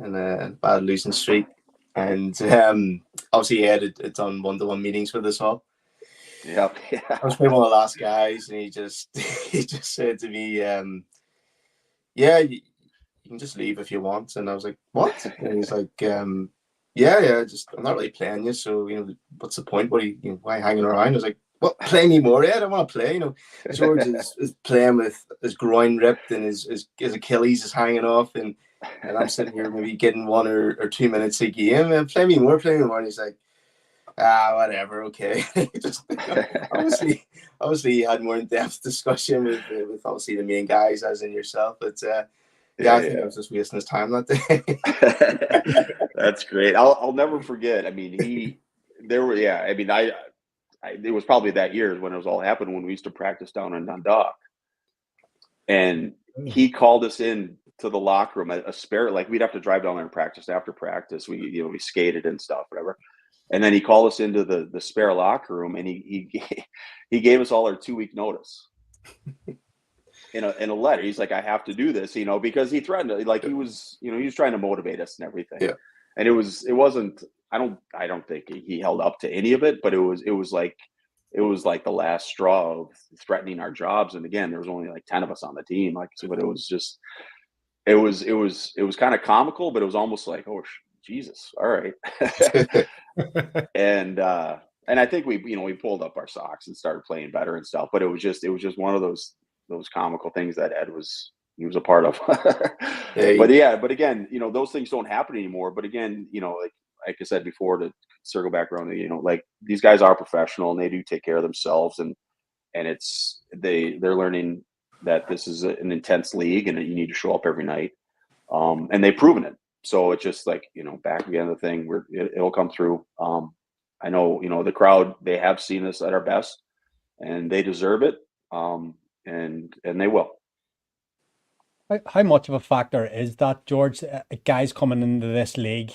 in a bad losing streak, and obviously Ed had done one-to-one meetings with us all. Yep. Yeah. I was probably one of the last guys, and he just said to me, "Yeah, you can just leave if you want." And I was like, "What?" And he's like, "Yeah, just I'm not really playing you, so what's the point? What are you why hanging around?" I was like, "What? Play me more? Yeah, I don't want to play." George is playing with his groin ripped and his Achilles is hanging off, and I'm sitting here maybe getting 1 or 2 minutes a game. And play me more. And he's like, whatever, okay. Just obviously he had more in-depth discussion with obviously the main guys, as in yourself, but I think I was just wasting his time that day. That's great. I'll never forget. I mean, it was probably that year when it was all happening, when we used to practice down in Dundalk, and he called us in to the locker room, a spare, like we'd have to drive down there and practice. After practice, we skated and stuff, whatever. And then he called us into the spare locker room, and he gave us all our 2-week notice in a letter. He's like, I have to do this, because he threatened, like he was trying to motivate us and everything. Yeah. And it wasn't, I don't think he held up to any of it, but it was like the last straw of threatening our jobs. And again, there was only like 10 of us on the team, but it was just, it was kind of comical, but it was almost like, oh, Jesus, all right. And I think we pulled up our socks and started playing better and stuff, but it was just one of those comical things that Ed was a part of. But again, those things don't happen anymore. But again, like I said before, to circle back around, like these guys are professional and they do take care of themselves, and they're learning that this is an intense league and that you need to show up every night. And they've proven it. So it's just like, back again, the thing where it'll come through. I know, the crowd, they have seen us at our best, and they deserve it. And they will. How much of a factor is that, George? Guys coming into this league,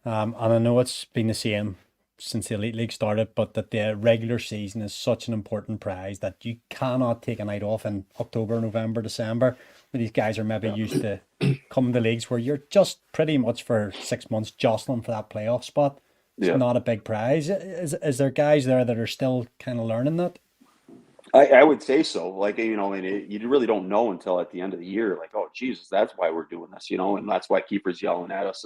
and I know it's been the same since the Elite League started, but that the regular season is such an important prize that you cannot take a night off in October, November, December, where these guys are maybe used to coming to leagues where you're just pretty much for 6 months jostling for that playoff spot. It's not a big prize. Is there guys there that are still kind of learning that? I would say so. Like, you know, and you really don't know until at the end of the year, like, oh, Jesus, that's why we're doing this, you know, and that's why Kiefer's yelling at us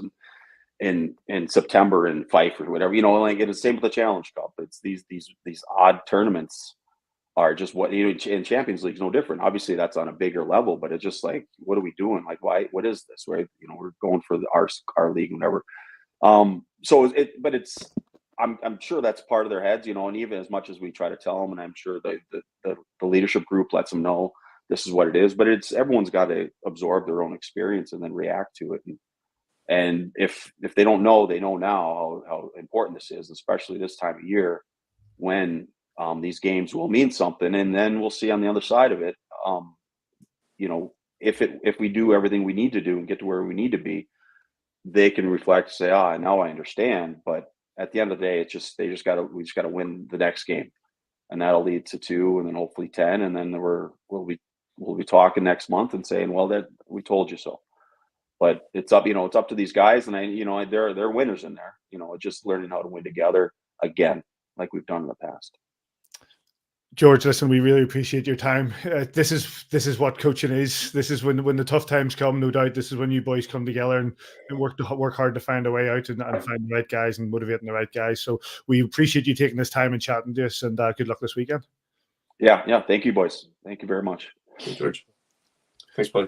in September in Fife or whatever, you know, like it's the same with the Challenge Cup. It's these odd tournaments are just what, you know, in Champions League is no different. Obviously, that's on a bigger level, but it's just like, what are we doing? Like, why? What is this? Right? You know, we're going for our league, whatever. I'm sure that's part of their heads, you know, and even as much as we try to tell them, and I'm sure the leadership group lets them know this is what it is, but everyone's got to absorb their own experience and then react to it. And if they don't know, they know now how important this is, especially this time of year when these games will mean something. And then we'll see on the other side of it, you know, if we do everything we need to do and get to where we need to be, they can reflect, say, now I understand. But at the end of the day, we just got to win the next game, and that'll lead to 2, and then hopefully 10, and then we'll be talking next month and saying, well, that we told you so. But it's up to these guys, and they're winners in there. You know, just learning how to win together again, like we've done in the past. George, listen, we really appreciate your time. This is what coaching is. This is when the tough times come, no doubt. This is when you boys come together and work hard to find a way out and find the right guys and motivating the right guys. So we appreciate you taking this time and chatting to us, and good luck this weekend. Yeah. Thank you, boys. Thank you very much. Hey, George. Thanks, buddy.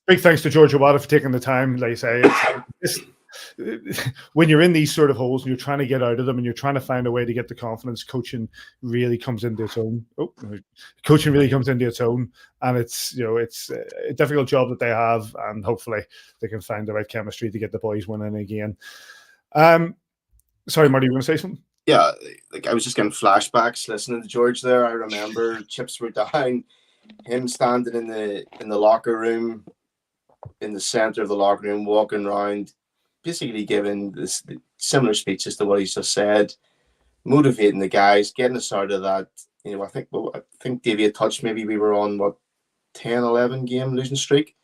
Big thanks to George Awada for taking the time. Like I say, when you're in these sort of holes and you're trying to get out of them and you're trying to find a way to get the confidence, coaching really comes into its own. And it's a difficult job that they have, and hopefully they can find the right chemistry to get the boys winning again. Sorry, Marty, you want to say something? Yeah, like I was just getting flashbacks listening to George there. I remember chips were down, him standing in the locker room, in the center of the locker room, walking around, basically giving this similar speeches to what he's just said, motivating the guys, getting us out of that. You know, I think Davy had touched, maybe we were on 10-11 game losing streak.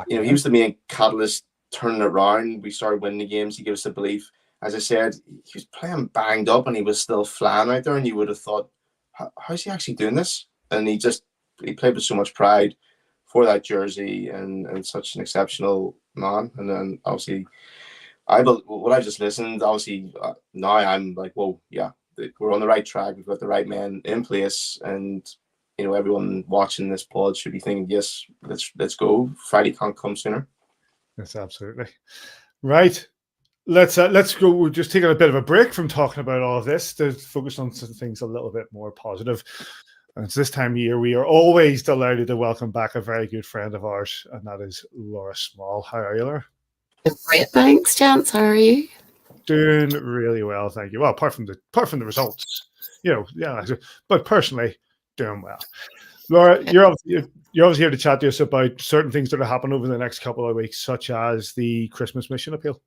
You know, he was the main catalyst turning it around. We started winning the games. He gave us the belief. As I said, he was playing banged up and he was still flying out there, and you would have thought, how's he actually doing this? And he played with so much pride for that jersey and such an exceptional man. And then obviously, what I've just listened, obviously now I'm like, whoa, yeah, we're on the right track. We've got the right men in place, and you know, everyone watching this pod should be thinking, yes, let's go. Friday can't come sooner. Yes, absolutely. Right. Let's go. We're just taking a bit of a break from talking about all of this to focus on some things a little bit more positive. And it's this time of year we are always delighted to welcome back a very good friend of ours, and that is Laura Small. How are you, Laura? Great, thanks, gents. How are you? Doing really well, thank you. Well, apart from the results, but personally, doing well. Laura, you're obviously here to chat to us about certain things that are happening over the next couple of weeks, such as the Christmas mission appeal.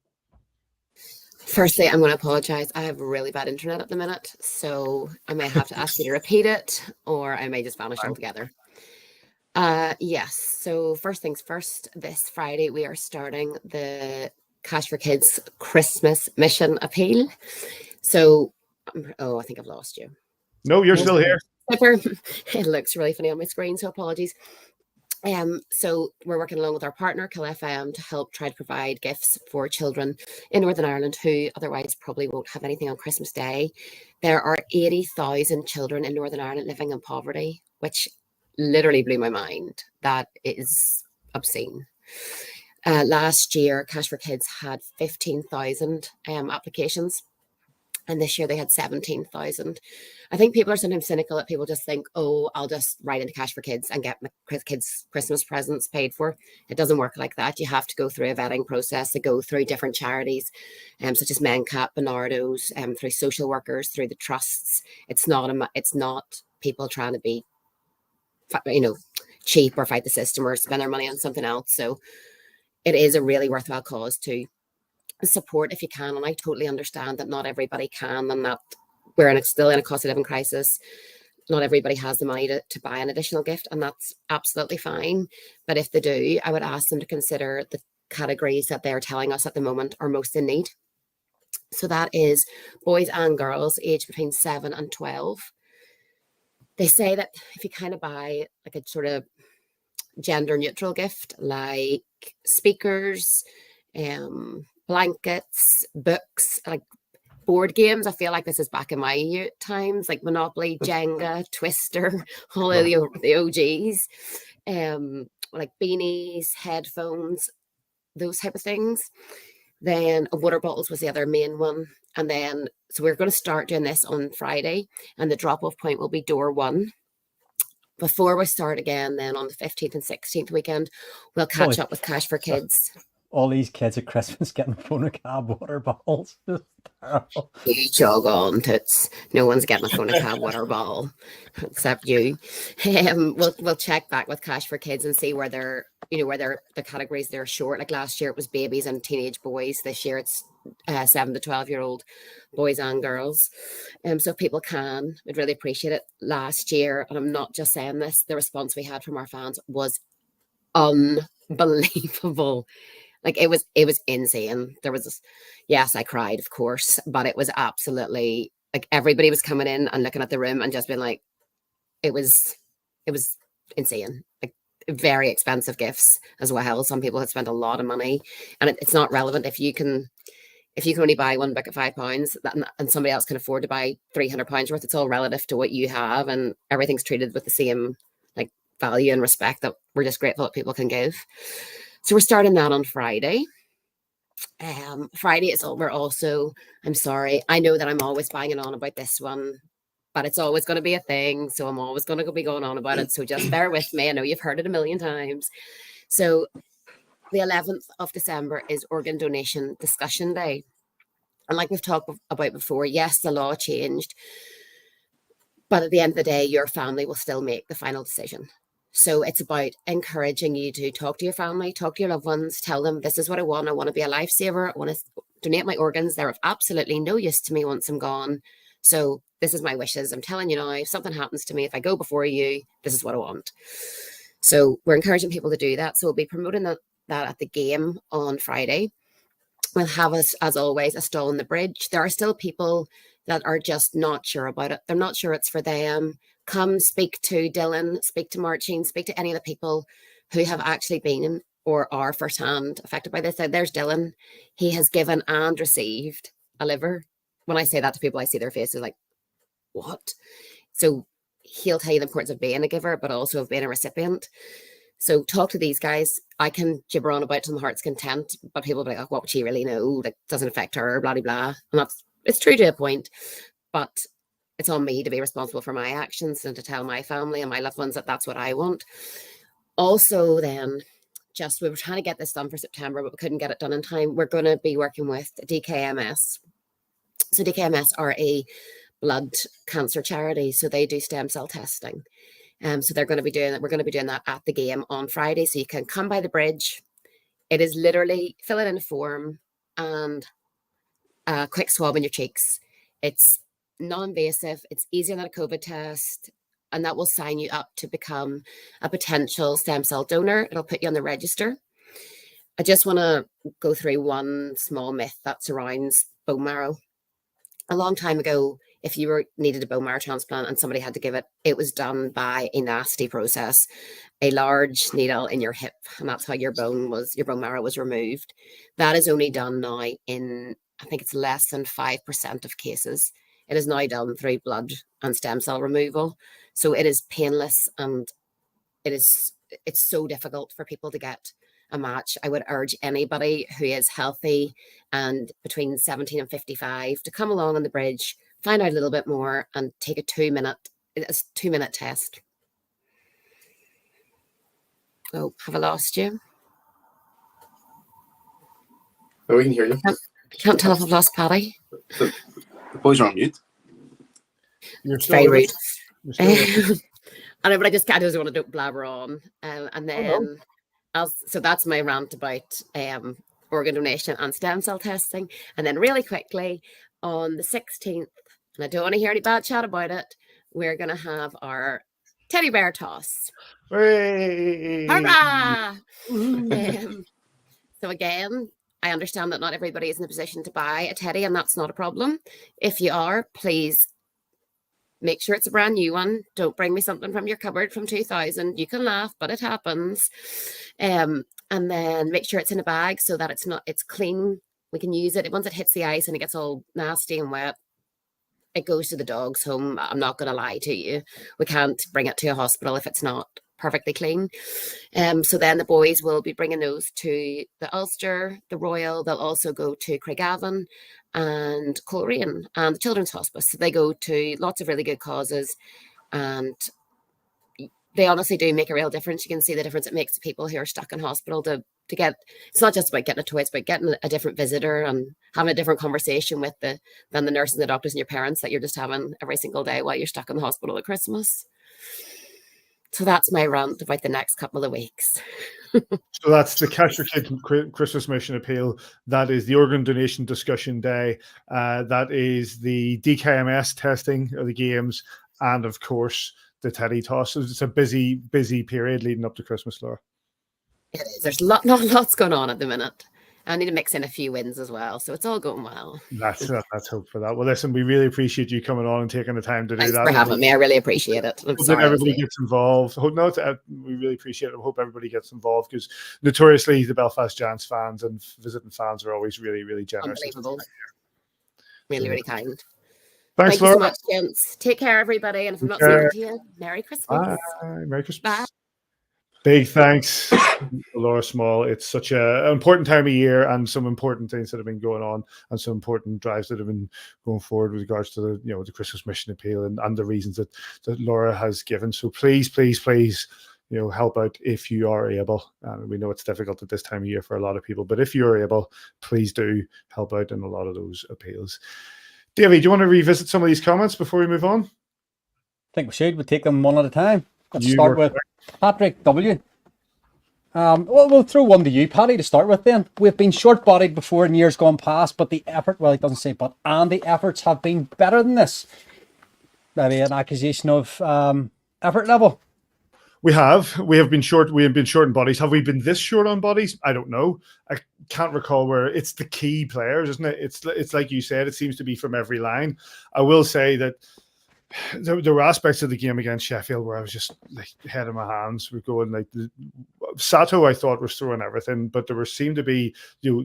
Firstly, I'm going to apologise. I have really bad internet at the minute, so I may have to ask you to repeat it, or I may just vanish altogether. Yes, so first things first, this Friday we are starting the Cash for Kids Christmas Mission Appeal. So, I think I've lost you. No, you're still here. It looks really funny on my screen, so apologies. So we're working along with our partner, Kill FM, to help try to provide gifts for children in Northern Ireland who otherwise probably won't have anything on Christmas Day. There are 80,000 children in Northern Ireland living in poverty, which literally blew my mind. That is obscene. Last year, Cash for Kids had 15,000 applications. And this year they had 17,000. I think people are sometimes cynical that people just think, I'll just write into Cash for Kids and get my kids' Christmas presents paid for. It doesn't work like that. You have to go through a vetting process to go through different charities, such as Mencap, Bernardo's, through social workers, through the trusts. It's not people trying to be, cheap or fight the system or spend their money on something else. So it is a really worthwhile cause to support if you can. And I totally understand that not everybody can, and that we're still in a cost of living crisis. Not everybody has the money to buy an additional gift, and that's absolutely fine. But if they do, I would ask them to consider the categories that they're telling us at the moment are most in need. So that is boys and girls aged between 7 and 12. They say that if you kind of buy like a sort of gender neutral gift, like speakers, blankets, books, like board games. I feel like this is back in my times, like Monopoly, Jenga, Twister, all of the OGs, like beanies, headphones, those type of things. Then water bottles was the other main one. And then, so we're going to start doing this on Friday, and the drop-off point will be door 1. Before we start again, then on the 15th and 16th weekend, we'll catch up with Cash for Kids. All these kids at Christmas getting phone a cab water bottles. You jog on, toots. No one's getting a phone a cab water bottle except you. We'll check back with Cash for Kids and see where they're, the categories they're short. Like last year it was babies and teenage boys. This year it's 7 to 12-year-old boys and girls. So if people can, we'd really appreciate it. Last year, and I'm not just saying this, the response we had from our fans was unbelievable. Like it was insane. There was this, yes, I cried, of course, but it was absolutely like everybody was coming in and looking at the room and just being like, it was insane. Like very expensive gifts as well. Some people had spent a lot of money, and it's not relevant if you can only buy one book at £5 and somebody else can afford to buy £300 worth. It's all relative to what you have, and everything's treated with the same like value and respect that we're just grateful that people can give. So we're starting that on Friday. Friday is we're also, I'm sorry, I know that I'm always banging on about this one, but it's always going to be a thing. So I'm always going to be going on about it. So just bear with me. I know you've heard it a million times. So the 11th of December is Organ Donation Discussion Day. And like we've talked about before, yes, the law changed, but at the end of the day, your family will still make the final decision. So it's about encouraging you to talk to your family, talk to your loved ones, tell them, this is what I want. I want to be a lifesaver. I want to donate my organs. They're of absolutely no use to me once I'm gone. So this is my wishes. I'm telling you now, if something happens to me, if I go before you, this is what I want. So we're encouraging people to do that. So we'll be promoting that at the game on Friday. We'll have, as always, a stall on the bridge. There are still people that are just not sure about it. They're not sure it's for them. Come speak to Dylan, speak to Marcin, speak to any of the people who have actually been or are firsthand affected by this. There's Dylan. He has given and received a liver. When I say that to people, I see their faces like, what? So he'll tell you the importance of being a giver, but also of being a recipient. So talk to these guys. I can gibber on about to my heart's content, but people will be like, oh, what would she really know? That doesn't affect her, blah, blah, blah. And it's true to a point, but it's on me to be responsible for my actions and to tell my family and my loved ones that that's what I want. Also then, we were trying to get this done for September, but we couldn't get it done in time. We're going to be working with DKMS. So DKMS are a blood cancer charity. So they do stem cell testing. So we're going to be doing that at the game on Friday. So you can come by the bridge. It is literally fill it in a form and a quick swab in your cheeks. It's non-invasive, it's easier than a COVID test, and that will sign you up to become a potential stem cell donor. It'll put you on the register. I just want to go through one small myth that surrounds bone marrow. A long time ago, if you needed a bone marrow transplant and somebody had to give it, it was done by a nasty process, a large needle in your hip, and that's how your bone marrow was removed. That is only done now in, I think it's less than 5% of cases. It is now done through blood and stem cell removal. So it is painless, and it's so difficult for people to get a match. I would urge anybody who is healthy and between 17 and 55 to come along on the bridge, find out a little bit more, and take a 2-minute test. Oh, have I lost you? Oh, we can hear you. I can't tell if I've lost Paddy. The boys are on mute. You're Very rude. I know, but I just want to don't blabber on. And then, so that's my rant about organ donation and stem cell testing. And then really quickly on the 16th, and I don't want to hear any bad chat about it, we're going to have our teddy bear toss. Hey. Hurrah! So again, I understand that not everybody is in a position to buy a teddy, and that's not a problem. If you are, please make sure it's a brand new one. Don't bring me something from your cupboard from 2000. You can laugh, but it happens. And then make sure it's in a bag so that it's clean. We can use it. Once it hits the ice and it gets all nasty and wet, it goes to the dog's home. I'm not going to lie to you. We can't bring it to a hospital if it's not perfectly clean. So then the boys will be bringing those to the Ulster, the Royal. They'll also go to Craigavon and Coleraine and the Children's Hospice. So they go to lots of really good causes, and they honestly do make a real difference. You can see the difference it makes to people who are stuck in hospital to get. It's not just about getting a toy, it's about getting a different visitor and having a different conversation with than the nurses and the doctors and your parents that you're just having every single day while you're stuck in the hospital at Christmas. So that's my rant about the next couple of weeks. So that's the Catch Your Kid Christmas Mission Appeal. That is the organ donation discussion day. That is the DKMS testing of the games. And of course, the teddy toss. It's a busy period leading up to Christmas, Laura. It is. There's not lots going on at the minute. I need to mix in a few wins as well. So it's all going well. Let's hope for that. Well, listen, we really appreciate you coming on and taking the time to do Thanks that. for having me. I really appreciate it. I'm sorry. Everybody gets involved. We really appreciate it. I hope everybody gets involved because notoriously the Belfast Giants fans and visiting fans are always really, really generous. Unbelievable. Really, really kind. Thanks, Thank Laura. you so much, gents. Take care, everybody. And if I'm not speaking to you, Merry Christmas. Bye. Merry Christmas. Bye. Big thanks to Laura Small. It's such an important time of year and some important things that have been going on and some important drives that have been going forward with regards to the Christmas Mission Appeal and the reasons that Laura has given. So please, help out if you are able. We know it's difficult at this time of year for a lot of people, but if you're able, please do help out in a lot of those appeals. Davey, do you want to revisit some of these comments before we move on? I think we should. We'll take them one at a time. Let's start with Patrick W. We'll throw one to you, Paddy, to start with then. We've been short-bodied before in years gone past, but the effort, well, it doesn't say but, and the efforts have been better than this. Maybe an accusation of effort level. We have been short in bodies. Have we been this short on bodies? I don't know. I can't recall where. It's the key players, isn't it? It's like you said, it seems to be from every line. I will say that there were aspects of the game against Sheffield where I was just like head in my hands. We're going like Sato, I thought, was throwing everything, but there seemed to be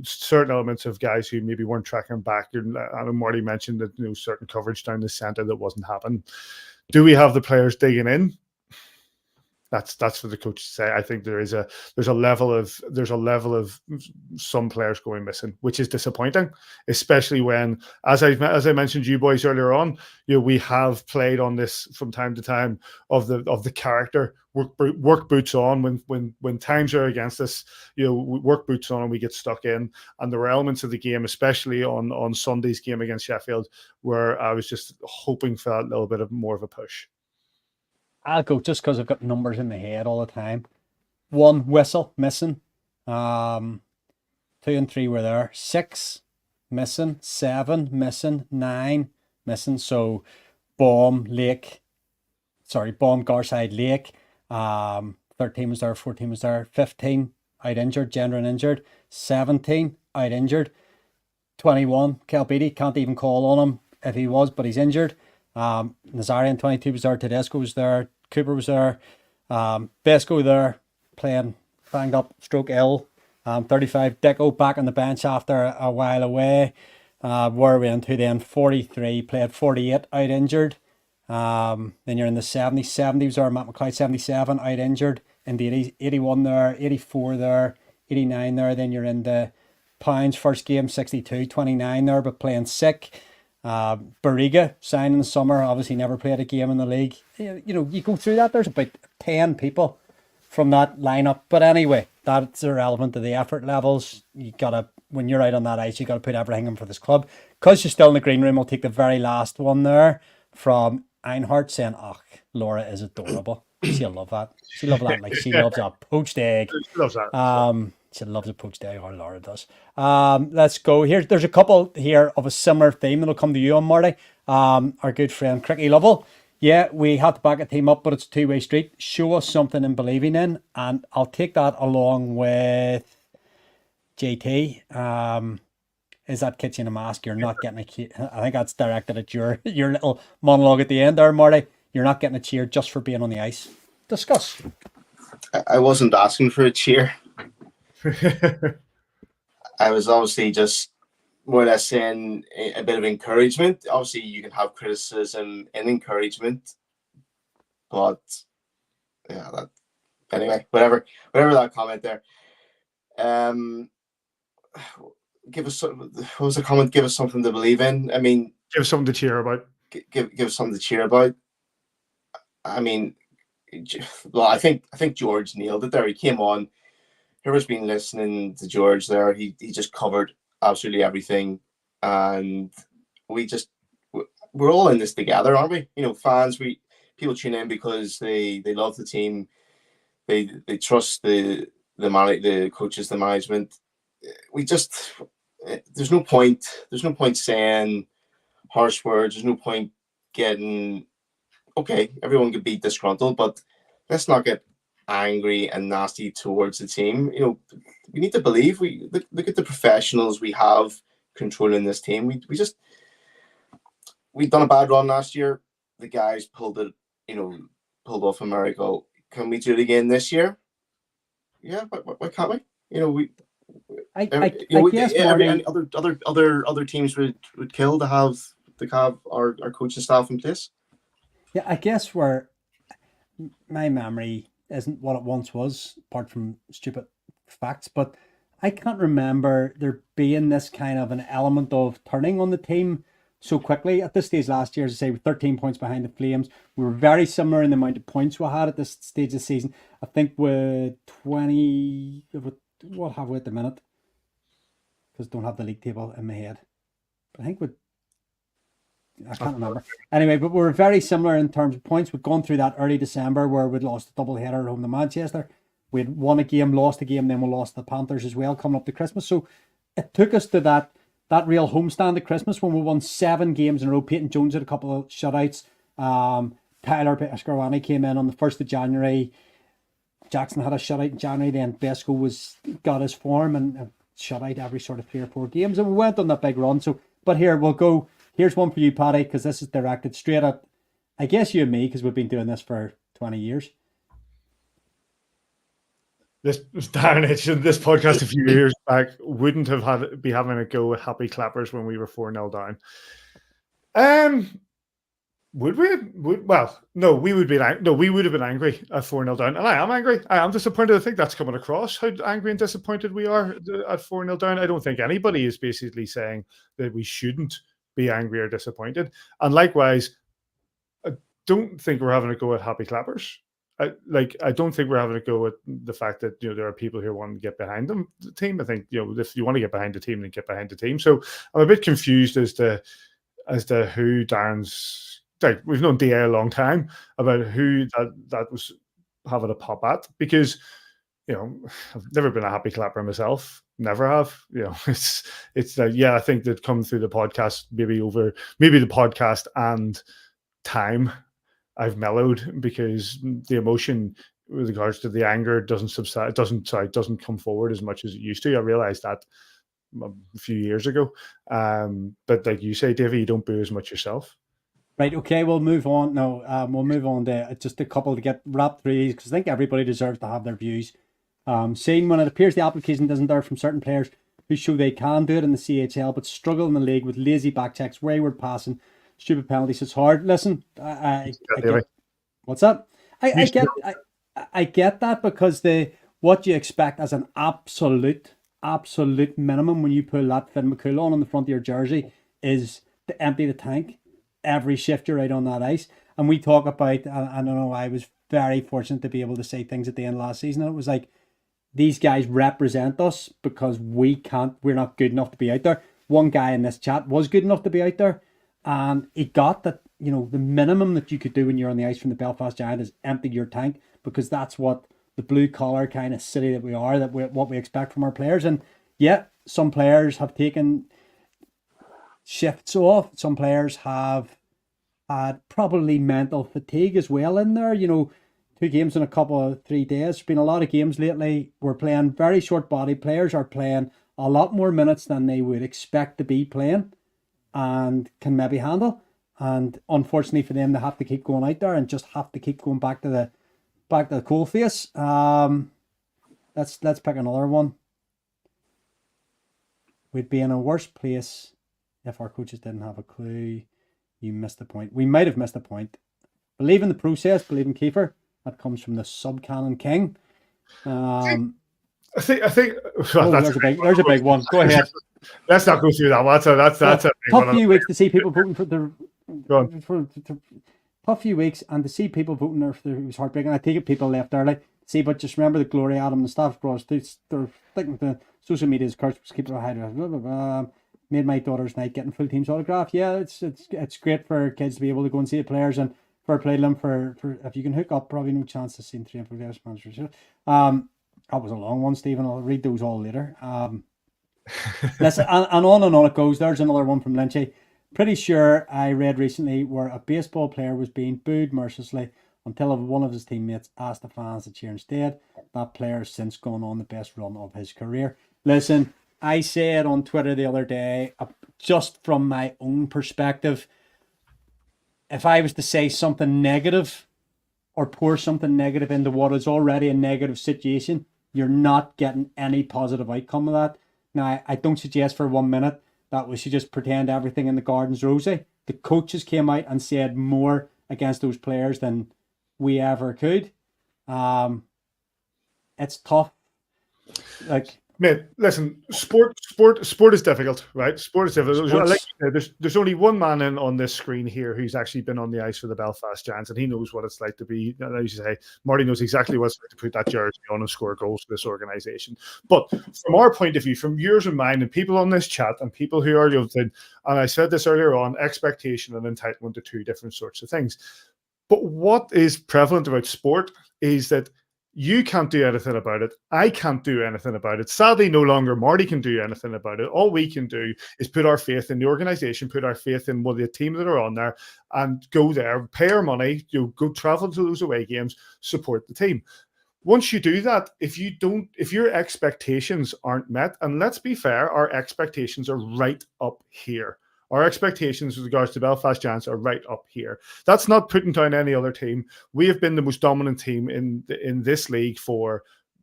certain elements of guys who maybe weren't tracking back. And Marty mentioned that certain coverage down the centre that wasn't happening. Do we have the players digging in? That's for the coach to say. I think there's a level of some players going missing, which is disappointing, especially when, as I mentioned to you boys earlier on, we have played on this from time to time of the character work boots on when times are against us, work boots on and we get stuck in. And there were elements of the game, especially on Sunday's game against Sheffield, where I was just hoping for that little bit of more of a push. I'll go just because I've got numbers in my head all the time. 1 whistle missing. 2 and 3 were there. 6 missing. 7 missing. 9 missing. So Baum, Garside, Lake. 13 was there. 14 was there. 15 out injured. Gendron injured. 17 out injured. 21 Kelbeatty, can't even call on him if he was, but he's injured. Nazarian 22 was there. Tedesco was there. Cooper was there. Besco there, playing banged up, stroke ill. 35 Deco back on the bench after a while away. Where are we into then? 43 played 48 out injured. Then you're in the 70s. 70 was there. Matt McLeod 77 out injured. In the 80s, 81 there, 84 there, 89 there. Then you're in the Pounds first game 62, 29 there, but playing sick. Barriga signed in the summer, obviously never played a game in the league. You go through that, there's about 10 people from that lineup. But anyway, that's irrelevant to the effort levels. When you're out on that ice, you got to put everything in for this club. Because you're still in the green room, I'll take the very last one there from Einhart saying, Laura is adorable. She'll love that. She loves that like she loves a poached egg. She loves that. She loves approach day, or Laura does. Let's go here. There's a couple here of a similar theme that'll come to you on Marty. Our good friend Cricky Lovell. Yeah, we have to back a team up, but it's a two-way street. Show us something in believing in, and I'll take that along with JT. Is that kitchen a mask? You're not getting a cheer. I think that's directed at your little monologue at the end there, Marty. You're not getting a cheer just for being on the ice. Discuss. I wasn't asking for a cheer. I was obviously just more or less saying a bit of encouragement. Obviously, you can have criticism and encouragement, but yeah, that anyway, whatever that comment there. Give us what was the comment? Give us something to believe in. I mean, give us something to cheer about. Give us something to cheer about. I mean, well, I think George nailed it there. He came on. Whoever's been listening to George there, he just covered absolutely everything, and we're all in this together, aren't we? You know, fans, people tune in because they love the team, they trust the coaches, the management. There's no point saying harsh words. There's no point getting everyone could be disgruntled, but let's not get angry and nasty towards the team. You know, we need to believe. We look at the professionals we have controlling this team. We've done a bad run last year. The guys pulled off a miracle. Can we do it again this year? Yeah, why can't we? You know, I guess other teams would kill to have our coaching staff in place. Yeah, I guess where my memory isn't what it once was, apart from stupid facts, but I can't remember there being this kind of an element of turning on the team so quickly. At this stage last year, as I say, we're 13 points behind the Flames. We were very similar in the amount of points we had at this stage of the season. I think with 20, what have we at the minute? Because I don't have the league table in my head. But I think I can't remember. Anyway, but we were very similar in terms of points. We'd gone through that early December where we'd lost a double header at home to Manchester. We'd won a game, lost a game, then we lost the Panthers as well coming up to Christmas. So it took us to that real homestand at Christmas when we won 7 games in a row. Peyton Jones had a couple of shutouts. Tyler Scarwani came in on the 1st of January. Jackson had a shutout in January. Then Besco got his form and shut out every sort of 3 or 4 games. And we went on that big run. So, but here we'll go. Here's one for you, Paddy, because this is directed straight at, I guess, you and me, because we've been doing this for 20 years. This podcast a few years back wouldn't have be having a go at happy clappers when we were 4-0 down. Would we? No, we would have been angry at 4-0 down, and I am angry. I am disappointed. I think that's coming across how angry and disappointed we are at 4-0 down. I don't think anybody is basically saying that we shouldn't be angry or disappointed. And likewise, I don't think we're having a go at happy clappers. I don't think we're having a go at the fact that there are people who want to get behind the team. I think if you want to get behind the team, then get behind the team. So I'm a bit confused as to who Darren's. We've known DA a long time about who that was having a pop at, because I've never been a happy clapper myself. Never have. It's I think that come through the podcast, maybe the podcast and time, I've mellowed, because the emotion with regards to the anger doesn't come forward as much as it used to. I realized that a few years ago. But like you say, Davey, you don't boo as much yourself. Right, okay, we'll move on now. We'll move on to just a couple to get wrapped through these, because I think everybody deserves to have their views. Saying when it appears the application isn't there from certain players who show they can do it in the CHL but struggle in the league with lazy back checks, wayward passing, stupid penalties. It's hard. Listen, I get, what's that? I get that, because what you expect as an absolute minimum when you pull that Finn McCool on the front of your jersey is to empty the tank every shift you're out on that ice. And we talk about, I don't know, I was very fortunate to be able to say things at the end of last season. It was like, these guys represent us because we're not good enough to be out there. One guy in this chat was good enough to be out there, and he got that, the minimum that you could do when you're on the ice from the Belfast Giants is empty your tank, because that's what the blue collar kind of city that we are, what we expect from our players. And yeah, some players have taken shifts off. Some players have had probably mental fatigue as well in there. 2 games in a couple of 3 days. There's been a lot of games lately. We're playing very short body. Players are playing a lot more minutes than they would expect to be playing and can maybe handle. And unfortunately for them, they have to keep going out there and just have to keep going back to the coal face. Let's pick another one. We'd be in a worse place if our coaches didn't have a clue. You missed the point. We might have missed the point. Believe in the process. Believe in Kiefer. That comes from the Sub-Cannon King. I think. There's a big one. Go ahead. Let's not go through that one. That's a tough few weeks to see people voting for the. Tough few weeks and to see people voting there, it was heartbreaking. I take it people left early. See, but just remember the glory Adam and the staff across. They're thinking the social media's curse was keeping it made my daughter's night getting full team's autograph. Yeah, it's great for kids to be able to go and see the players, and for play them for if you can hook up, probably no chance to see 3 and 4 players managers. That was a long one, Stephen. I'll read those all later. Listen, and on it goes. There's another one from Lynchy. Pretty sure I read recently where a baseball player was being booed mercilessly until one of his teammates asked the fans to cheer instead. That player has since gone on the best run of his career. Listen, I said on Twitter the other day, just from my own perspective, if I was to say something negative or pour something negative into what is already a negative situation, you're not getting any positive outcome of that. Now, I don't suggest for 1 minute that we should just pretend everything in the garden's rosy. The coaches came out and said more against those players than we ever could. It's tough. Mate, listen, sport is difficult, right? Sport is difficult. There's only one man on this screen here who's actually been on the ice for the Belfast Giants, and he knows what it's like to be, I used to say, Marty knows exactly what it's like to put that jersey on and score goals for this organisation. But from our point of view, from yours and mine, and people on this chat, and people who are, and I said this earlier on, expectation and entitlement are 2 different sorts of things. But what is prevalent about sport is that you can't do anything about it. I can't do anything about it. Sadly, no longer Marty can do anything about it. All we can do is put our faith in the organisation, put our faith in the team that are on there, and go there, pay our money, go travel to those away games, support the team. Once you do that, if your expectations aren't met, and let's be fair, our expectations are right up here. Our expectations with regards to Belfast Giants are right up here. That's not putting down any other team. We have been the most dominant team in this league for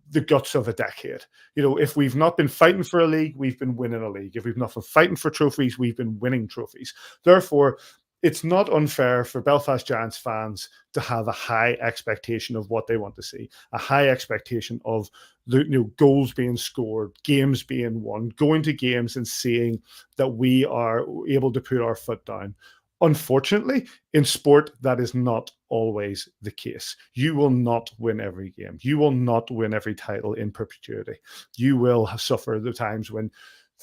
the guts of a decade. If we've not been fighting for a league, we've been winning a league. If we've not been fighting for trophies, we've been winning trophies. Therefore, it's not unfair for Belfast Giants fans to have a high expectation of what they want to see, a high expectation of the goals being scored, games being won, going to games and seeing that we are able to put our foot down. Unfortunately, in sport, that is not always the case. You will not win every game. You will not win every title in perpetuity. You will suffer the times when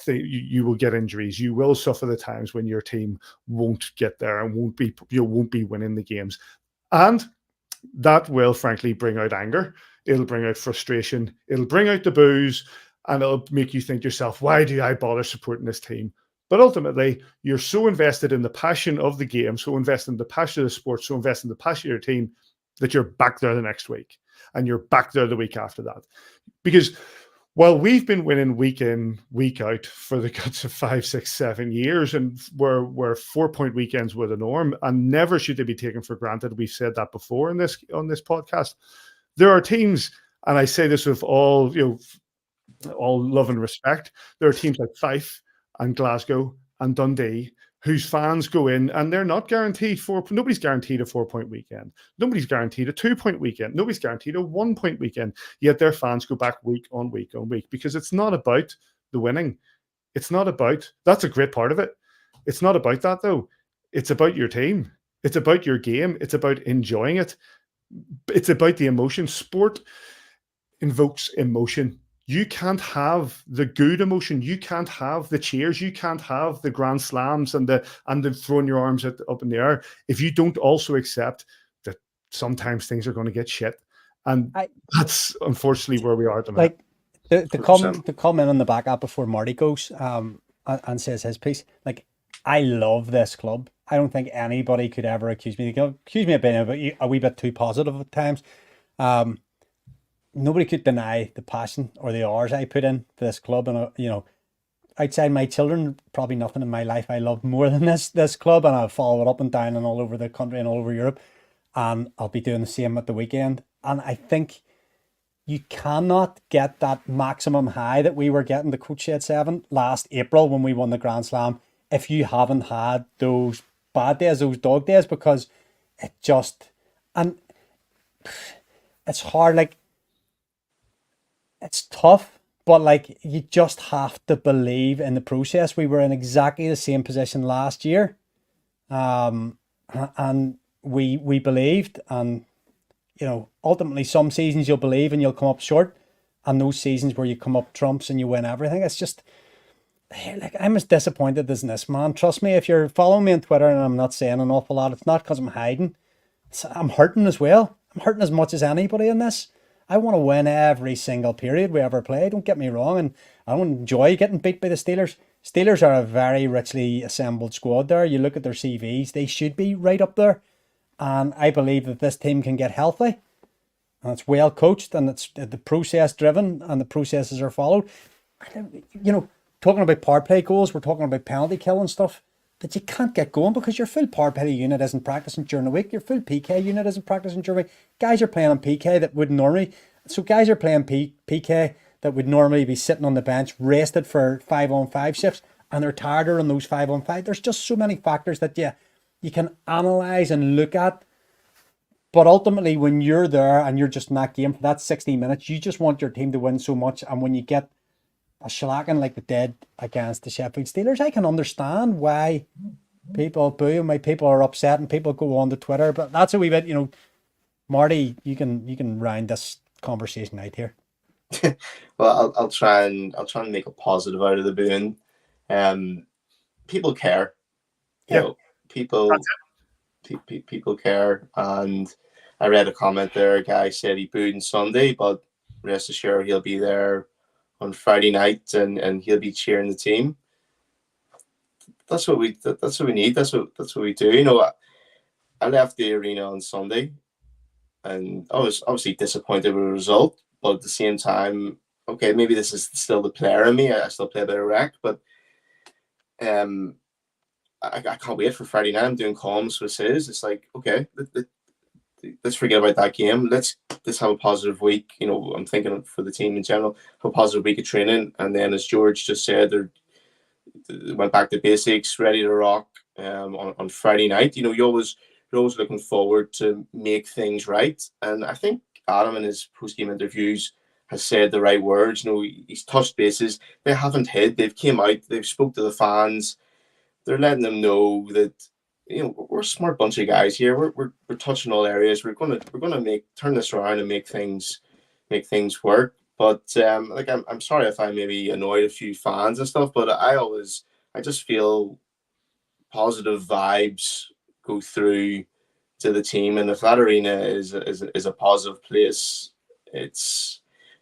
you will get injuries. You will suffer the times when your team won't get there and won't be winning the games, and that will frankly bring out anger. It'll bring out frustration. It'll bring out the boos, and it'll make you think to yourself, why do I bother supporting this team? But ultimately, you're so invested in the passion of the game, so invested in the passion of the sport, so invested in the passion of your team that you're back there the next week, and you're back there the week after that, because well, we've been winning week in, week out for the guts of 5, 6, 7 years, and where 4-point weekends were the norm, and never should they be taken for granted. We've said that before on this podcast. There are teams, and I say this with all love and respect. There are teams like Fife and Glasgow and Dundee whose fans go in and they're not guaranteed nobody's guaranteed a 4-point weekend. Nobody's guaranteed a 2-point weekend. Nobody's guaranteed a 1-point weekend. Yet their fans go back week on week on week, because it's not about the winning. It's not about, that's a great part of it. It's not about that though. It's about your team. It's about your game. It's about enjoying it. It's about the emotion. Sport invokes emotion. You can't have the good emotion. You can't have the cheers. You can't have the grand slams and the throwing your arms up in the air if you don't also accept that sometimes things are going to get shit, And that's unfortunately where we are at the minute. Like to come in on the back up before Marty goes and says his piece. Like, I love this club. I don't think anybody could ever accuse me of being a wee bit too positive at times. Nobody could deny the passion or the hours I put in to this club, and outside my children, probably nothing in my life I love more than this club, and I've followed it up and down and all over the country and all over Europe, and I'll be doing the same at the weekend. And I think you cannot get that maximum high that we were getting the Coach Shed 7 last April when we won the Grand Slam if you haven't had those bad days, those dog days, because it just, and it's hard, like, it's tough, but like, you just have to believe in the process. We were in exactly the same position last year, and we believed, and ultimately some seasons you'll believe and you'll come up short, and those seasons where you come up trumps and you win everything, it's just, like, I'm as disappointed as this, man. Trust me, if you're following me on Twitter and I'm not saying an awful lot, it's not because I'm hiding. I'm hurting as well. I'm hurting as much as anybody in this. I want to win every single period we ever play. Don't get me wrong, and I don't enjoy getting beat by the Steelers. Steelers are a very richly assembled squad there. You look at their CVs, they should be right up there. And I believe that this team can get healthy, and it's well coached, and it's the process driven, and the processes are followed. Talking about power play goals, we're talking about penalty kill and stuff, that you can't get going because your full power play unit isn't practicing during the week. Your full PK unit isn't practicing during the week. Guys are playing on PK that would normally, guys are playing PK that would normally be sitting on the bench, rested for 5-on-5 shifts, and they're tired on those 5-on-5. There's just so many factors that you can analyse and look at. But ultimately, when you're there and you're just not game for that 60 minutes, you just want your team to win so much. And when you get a shellacking like they did against the Sheffield Steelers, I can understand why people boo and why people are upset and people go on to Twitter. But that's a wee bit, Marty, you can round this conversation out here. Well, I'll try and make a positive out of the booing. People care. People care. And I read a comment there. A guy said he booed on Sunday, but rest assured he'll be there on Friday night and he'll be cheering the team. That's what we need. That's what we do. I left the arena on Sunday, and I was obviously disappointed with the result, but at the same time, okay, maybe this is still the player in me. I still play a bit of rec, but I can't wait for Friday night. I'm doing comms with Sis. It's like, okay, let's forget about that game. Let's have a positive week. I'm thinking for the team in general, have a positive week of training, and then as George just said, they went back to basics, ready to rock on Friday night. You're always looking forward to make things right, and I think Adam in his post-game interviews has said the right words. He's touched bases. They haven't hid. They've came out. They've spoke to the fans. They're letting them know that we're a smart bunch of guys here. We're touching all areas. We're gonna turn this around and make things work. But I'm sorry if I maybe annoyed a few fans and stuff, but I just feel positive vibes go through to the team, and if that arena is a positive place,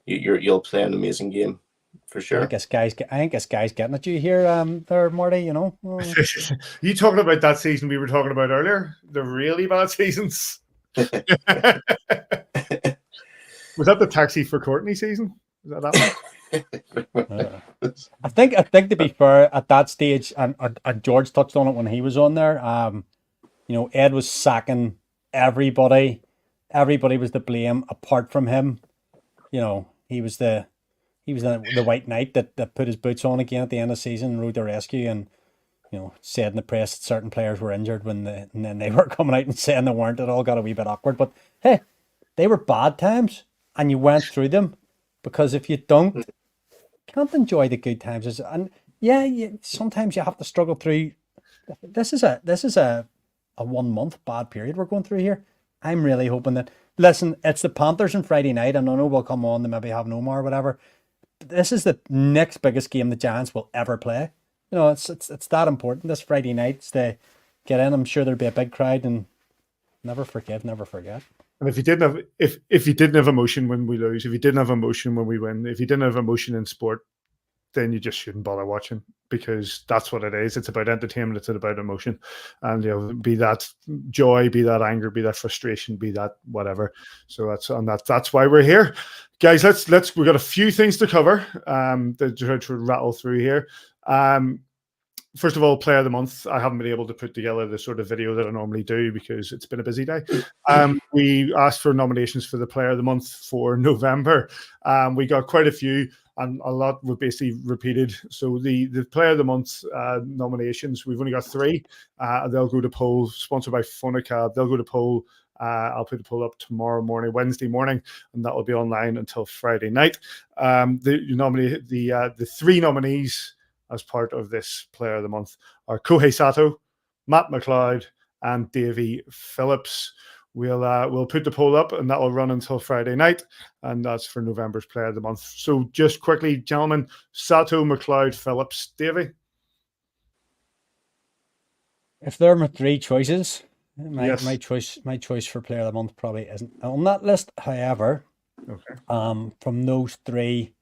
you'll play an amazing game. For sure. I think this guy's getting at you here, there, Marty. You talking about that season we were talking about earlier? The really bad seasons. Was that the Taxi for Courtney season? Was that one? I think to be fair, at that stage, and George touched on it when he was on there. Ed was sacking everybody. Everybody was to blame apart from him. He was the white knight that put his boots on again at the end of the season and rode the rescue, and said in the press that certain players were injured and then they were coming out and saying they weren't. It all got a wee bit awkward. But hey, they were bad times and you went through them, because if you don't, can't enjoy the good times. And sometimes you have to struggle through. This is a 1 month bad period we're going through here. I'm really hoping that, listen, it's the Panthers on Friday night, and I know we'll come on, they maybe have Omar or whatever. This is the next biggest game the Giants will ever play. It's that important. This Friday night to get in. I'm sure there'll be a big crowd, and never forgive, never forget. And if you didn't have if you didn't have emotion when we lose, if you didn't have emotion when we win, if you didn't have emotion in sport, then you just shouldn't bother watching, because that's what it is. It's about entertainment. It's about emotion, and be that joy, be that anger, be that frustration, be that whatever. So that's why we're here, guys. We've got a few things to cover. To rattle through here. First of all, Player of the Month. I haven't been able to put together the sort of video that I normally do because it's been a busy day. We asked for nominations for the Player of the Month for November. We got quite a few, and a lot were basically repeated. So the Player of the Month nominations, we've only got 3. They'll go to poll, sponsored by Phonicab. They'll go to poll. I'll put the poll up tomorrow morning, Wednesday morning, and that will be online until Friday night. The 3 nominees as part of this Player of the Month are Kohei Sato, Matt McLeod, and Davy Phillips. We'll put the poll up, and that will run until Friday night, and that's for November's Player of the Month. So just quickly, gentlemen, Sato, McLeod, Phillips, Davy. If there are my 3 choices, Yes. my choice for Player of the Month probably isn't on that list. However, from those 3,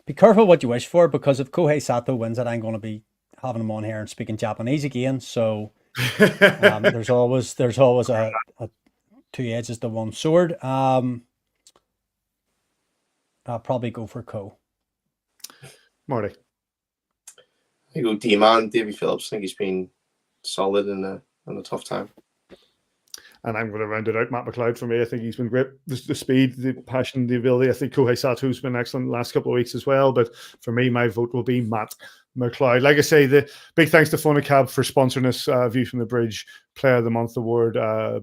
be careful what you wish for, because if Kohei Sato wins it, I'm going to be having him on here and speaking Japanese again. So there's always a 2 edges to one sword. I'll probably go for Ko. Marty. I go D-Man, Davy Phillips. I think he's been solid in a tough time. And I'm going to round it out. Matt McLeod for me. I think he's been great. The speed, the passion, the ability. I think Kohei Sato's been excellent the last couple of weeks as well. But for me, my vote will be Matt McLeod. Like I say, the big thanks to Phonicab for sponsoring us. View from the Bridge Player of the Month award. A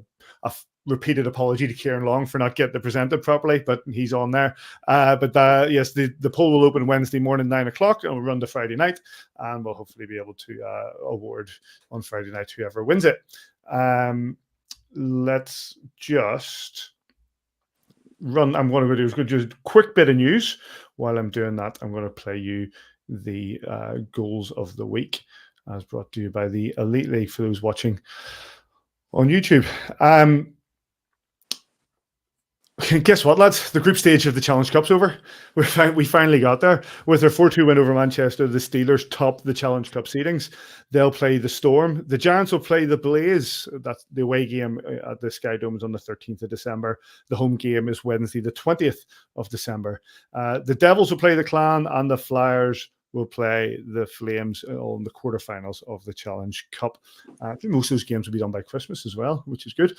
repeated apology to Kieran Long for not getting it presented properly, but he's on there. Yes, the poll will open Wednesday morning, 9:00, and we'll run to Friday night, and we'll hopefully be able to award on Friday night whoever wins it. Let's just run. I'm going to do just a quick bit of news. While I'm doing that, I'm going to play you the goals of the week, as brought to you by the Elite League for those watching on YouTube. Guess what, lads? The group stage of the Challenge Cup's over. We finally got there. With their 4-2 win over Manchester, the Steelers top the Challenge Cup seedings. They'll play the Storm. The Giants will play the Blaze. That's the away game at the Skydome is on the 13th of December. The home game is Wednesday, the 20th of December. The Devils will play the Clan, and the Flyers will play the Flames on the quarterfinals of the Challenge Cup. I think most of those games will be done by Christmas as well, which is good.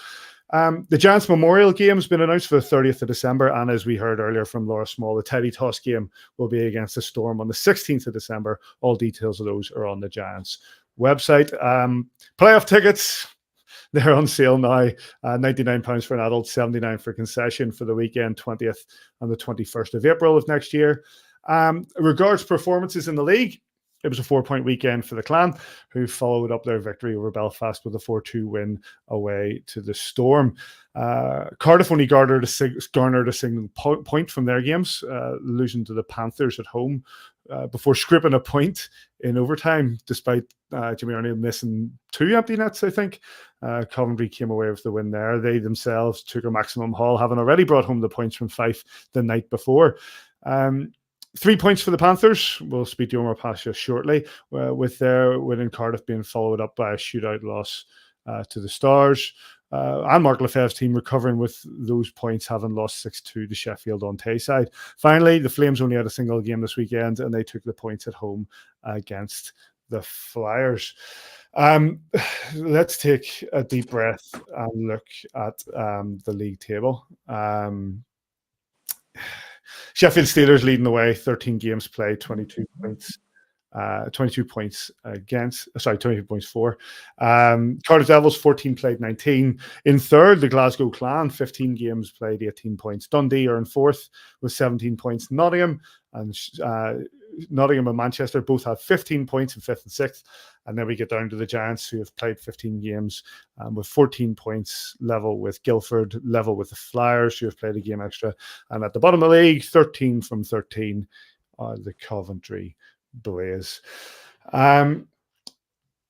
The Giants Memorial game has been announced for the 30th of December, and as we heard earlier from Laura Small, the Teddy Toss game will be against the Storm on the 16th of December. All details of those are on the Giants website. Playoff tickets, they're on sale now. £99 for an adult, $79 for concession for the weekend, 20th and the 21st of April of next year. Regards performances in the league, it was a 4-point weekend for the Clan, who followed up their victory over Belfast with a 4-2 win away to the Storm. Cardiff only garnered a single point from their games, losing to the Panthers at home before scripting a point in overtime, despite Jimmy Arneal missing 2 empty nets, I think. Coventry came away with the win there. They themselves took a maximum haul, having already brought home the points from Fife the night before. 3 points for the Panthers. We'll speak to Omar Pasha shortly, with their win in Cardiff being followed up by a shootout loss to the Stars. And Mark Lefebvre's team recovering with those points, having lost 6-2 to Sheffield on Tayside. Finally, the Flames only had a single game this weekend, and they took the points at home against the Flyers. Let's take a deep breath and look at the league table. Sheffield Steelers leading the way, 13 games played, 22 points. 22 points against, 22 points for. Cardiff Devils, 14 played, 19. In third, the Glasgow Clan, 15 games played, 18 points. Dundee are in fourth with 17 points. Nottingham and Manchester both have 15 points in fifth and sixth. And then we get down to the Giants, who have played 15 games with 14 points, level with Guildford, level with the Flyers, who have played a game extra. And at the bottom of the league, 13 from 13 are the Coventry Blaze.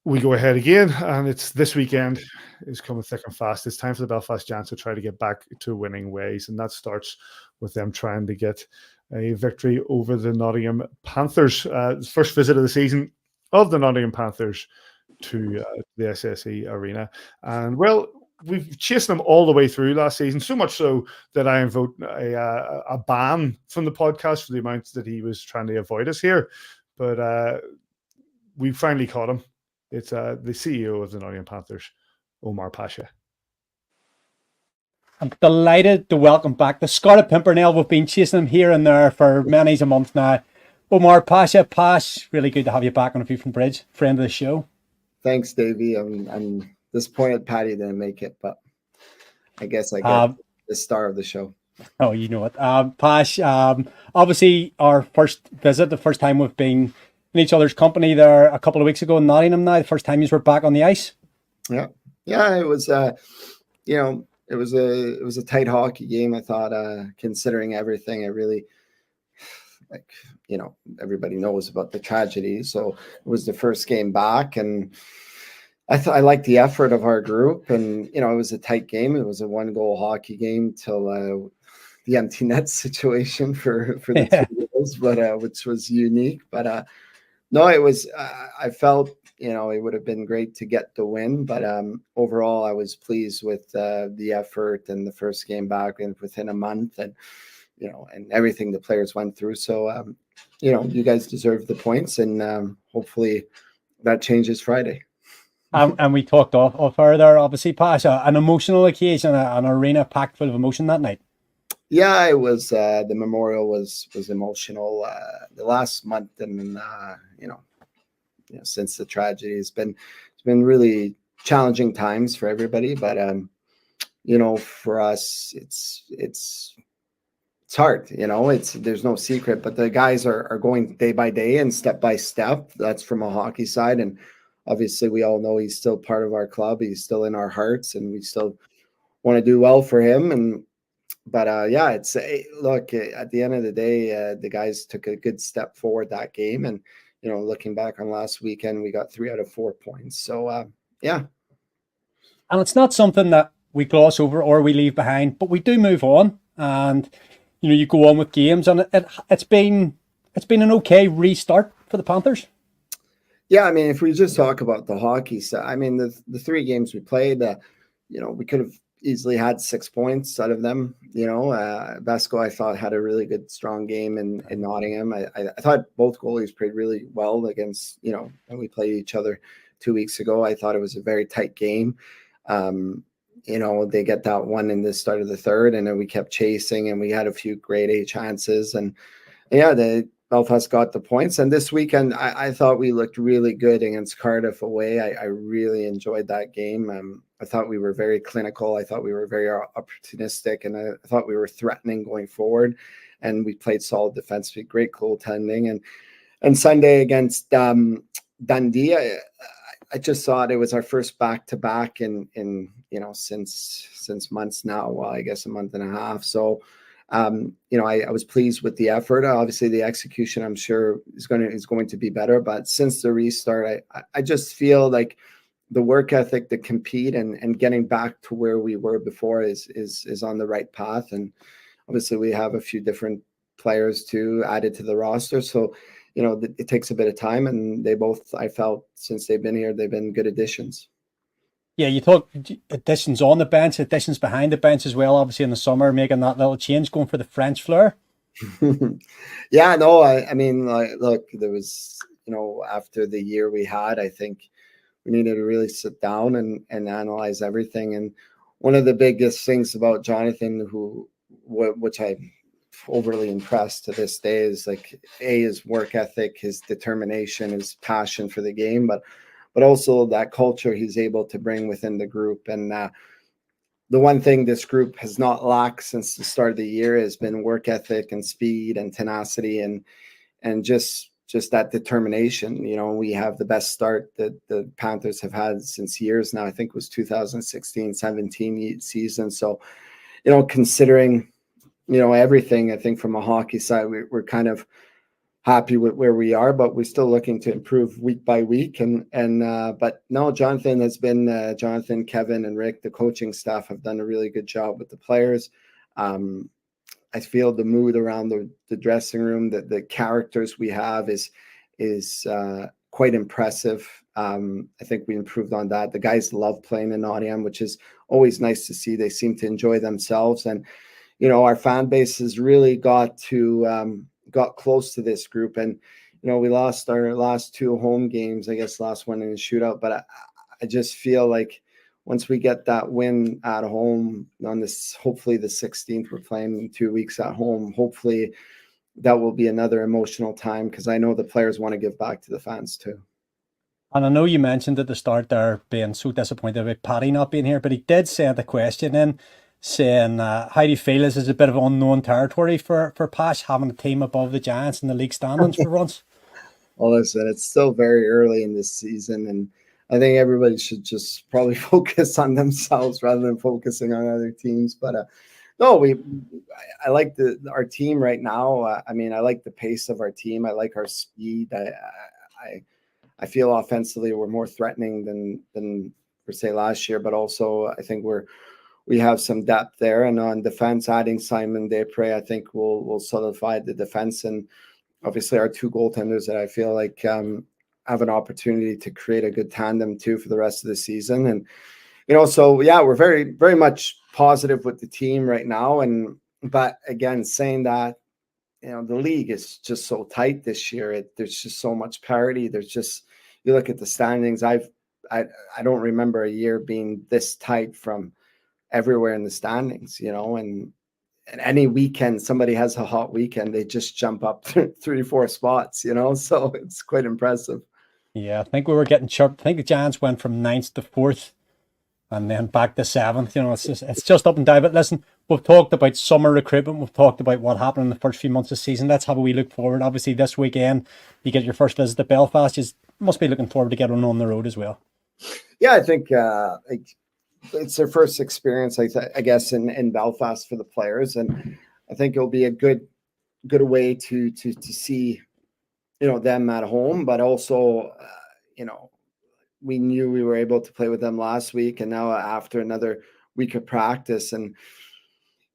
we go ahead again, and it's this weekend is coming thick and fast. It's time for the Belfast Giants to try to get back to winning ways, and that starts with them trying to get a victory over the Nottingham Panthers. First visit of the season of the Nottingham Panthers to the SSE Arena, and well, we've chased them all the way through last season, so much so that I invoked a ban from the podcast for the amount that he was trying to avoid us here, but we finally caught him. It's the CEO of the Nottingham Panthers, Omar Pasha. I'm delighted to welcome back the Scarlet Pimpernel. We've been chasing him here and there for many a month now. Omar Pasha, Pash, really good to have you back on A View from Bridge, friend of the show. Thanks, Davey. I'm disappointed Paddy didn't make it, but I guess I get the star of the show. Oh, you know it. Pash, obviously our first visit, the first time we've been in each other's company there a couple of weeks ago in Nottingham now, the first time you were back on the ice. Yeah, it was, it was a tight hockey game. I thought, considering everything, it really, everybody knows about the tragedy. So it was the first game back, and I liked the effort of our group, and, it was a tight game. It was a 1-goal hockey game till the empty net situation for the 2 goals, but which was unique. But no, it was, I felt, it would have been great to get the win, but overall I was pleased with the effort and the first game back and within a month, and, and everything the players went through. So, you guys deserve the points, and hopefully that changes Friday. And we talked off further, obviously, Pasha, an emotional occasion, an arena packed full of emotion that night. Yeah, it was. The memorial was emotional. The last month, and since the tragedy, it's been really challenging times for everybody. But for us, it's hard. There's no secret. But the guys are going day by day and step by step. That's from a hockey side, and obviously we all know he's still part of our club. He's still in our hearts, and we still want to do well for him. But it's look, at the end of the day, the guys took a good step forward that game, and looking back on last weekend, we got 3 out of 4 points. So and it's not something that we gloss over or we leave behind, but we do move on, and you go on with games, and it's been an okay restart for the Panthers. Yeah, I mean, if we just talk about the hockey side, I mean, the 3 games we played, we could have easily had 6 points out of them. Vesco, I thought, had a really good, strong game in Nottingham. I thought both goalies played really well against, when we played each other 2 weeks ago. I thought it was a very tight game. They get that one in the start of the third, and then we kept chasing, and we had a few grade A chances. And Belfast got the points. And this weekend, I thought we looked really good against Cardiff away. I really enjoyed that game. I thought we were very clinical. I thought we were very opportunistic, and I thought we were threatening going forward. And we played solid defensively, great goaltending. And Sunday against Dundee, I just thought it was our first back-to-back in since months now. Well, I guess a month and a half. So I was pleased with the effort. Obviously, the execution, I'm sure, is going to be better. But since the restart, I just feel like the work ethic to compete and getting back to where we were before is on the right path. And obviously, we have a few different players too added to the roster. So, it takes a bit of time. And they both, I felt, since they've been here, they've been good additions. Yeah, you talk additions on the bench, additions behind the bench as well, obviously in the summer, making that little change, going for the French flair. Yeah, no, I mean, look, there was, after the year we had, I think we needed to really sit down and analyze everything. And one of the biggest things about Jonathan, which I'm overly impressed to this day, is his work ethic, his determination, his passion for the game, but also that culture he's able to bring within the group. And the one thing this group has not lacked since the start of the year has been work ethic and speed and tenacity and just that determination. We have the best start that the Panthers have had since years now. I think it was 2016-17 season. So, considering, everything, I think from a hockey side, we're kind of happy with where we are, but we're still looking to improve week by week. But no, Jonathan, Kevin, and Rick, the coaching staff have done a really good job with the players. I feel the mood around the dressing room, the characters we have is quite impressive. I think we improved on that. The guys love playing in Nottingham, which is always nice to see. They seem to enjoy themselves, and our fan base has really got close to this group. And we lost our last 2 home games, I guess last one in a shootout, but I just feel like once we get that win at home on this, hopefully the 16th, we're playing in 2 weeks at home. Hopefully that will be another emotional time, because I know the players want to give back to the fans too. And I know you mentioned at the start there being so disappointed about Paddy not being here, but he did send a question in saying, how do you feel this is a bit of unknown territory for Pash, having a team above the Giants in the league standings for once? Well, listen, it's still very early in this season, and I think everybody should just probably focus on themselves rather than focusing on other teams. But no, I like our team right now. I like the pace of our team. I like our speed. I feel offensively we're more threatening than per se last year, but also I think we have some depth there. And on defense, adding Simon Desprez, I think will solidify the defense. And obviously our 2 goaltenders that I feel like have an opportunity to create a good tandem too for the rest of the season. And so yeah, we're very, very much positive with the team right now. But again, saying that, the league is just so tight this year. There's just so much parity. You look at the standings. I don't remember a year being this tight from everywhere in the standings, and any weekend somebody has a hot weekend, they just jump up 3 or 4 spots, so it's quite impressive. Yeah, I think we were getting chirped. I think the Giants went from 9th to 4th and then back to 7th. It's just up and down. But listen, we've talked about summer recruitment. We've talked about what happened in the first few months of the season. Let's have a wee look forward. Obviously, this weekend, you get your first visit to Belfast. You must be looking forward to getting on the road as well. Yeah, I think it's their first experience, I guess, in Belfast for the players. And I think it'll be a good way to see, them at home, but also, we knew we were able to play with them last week, and now after another week of practice, and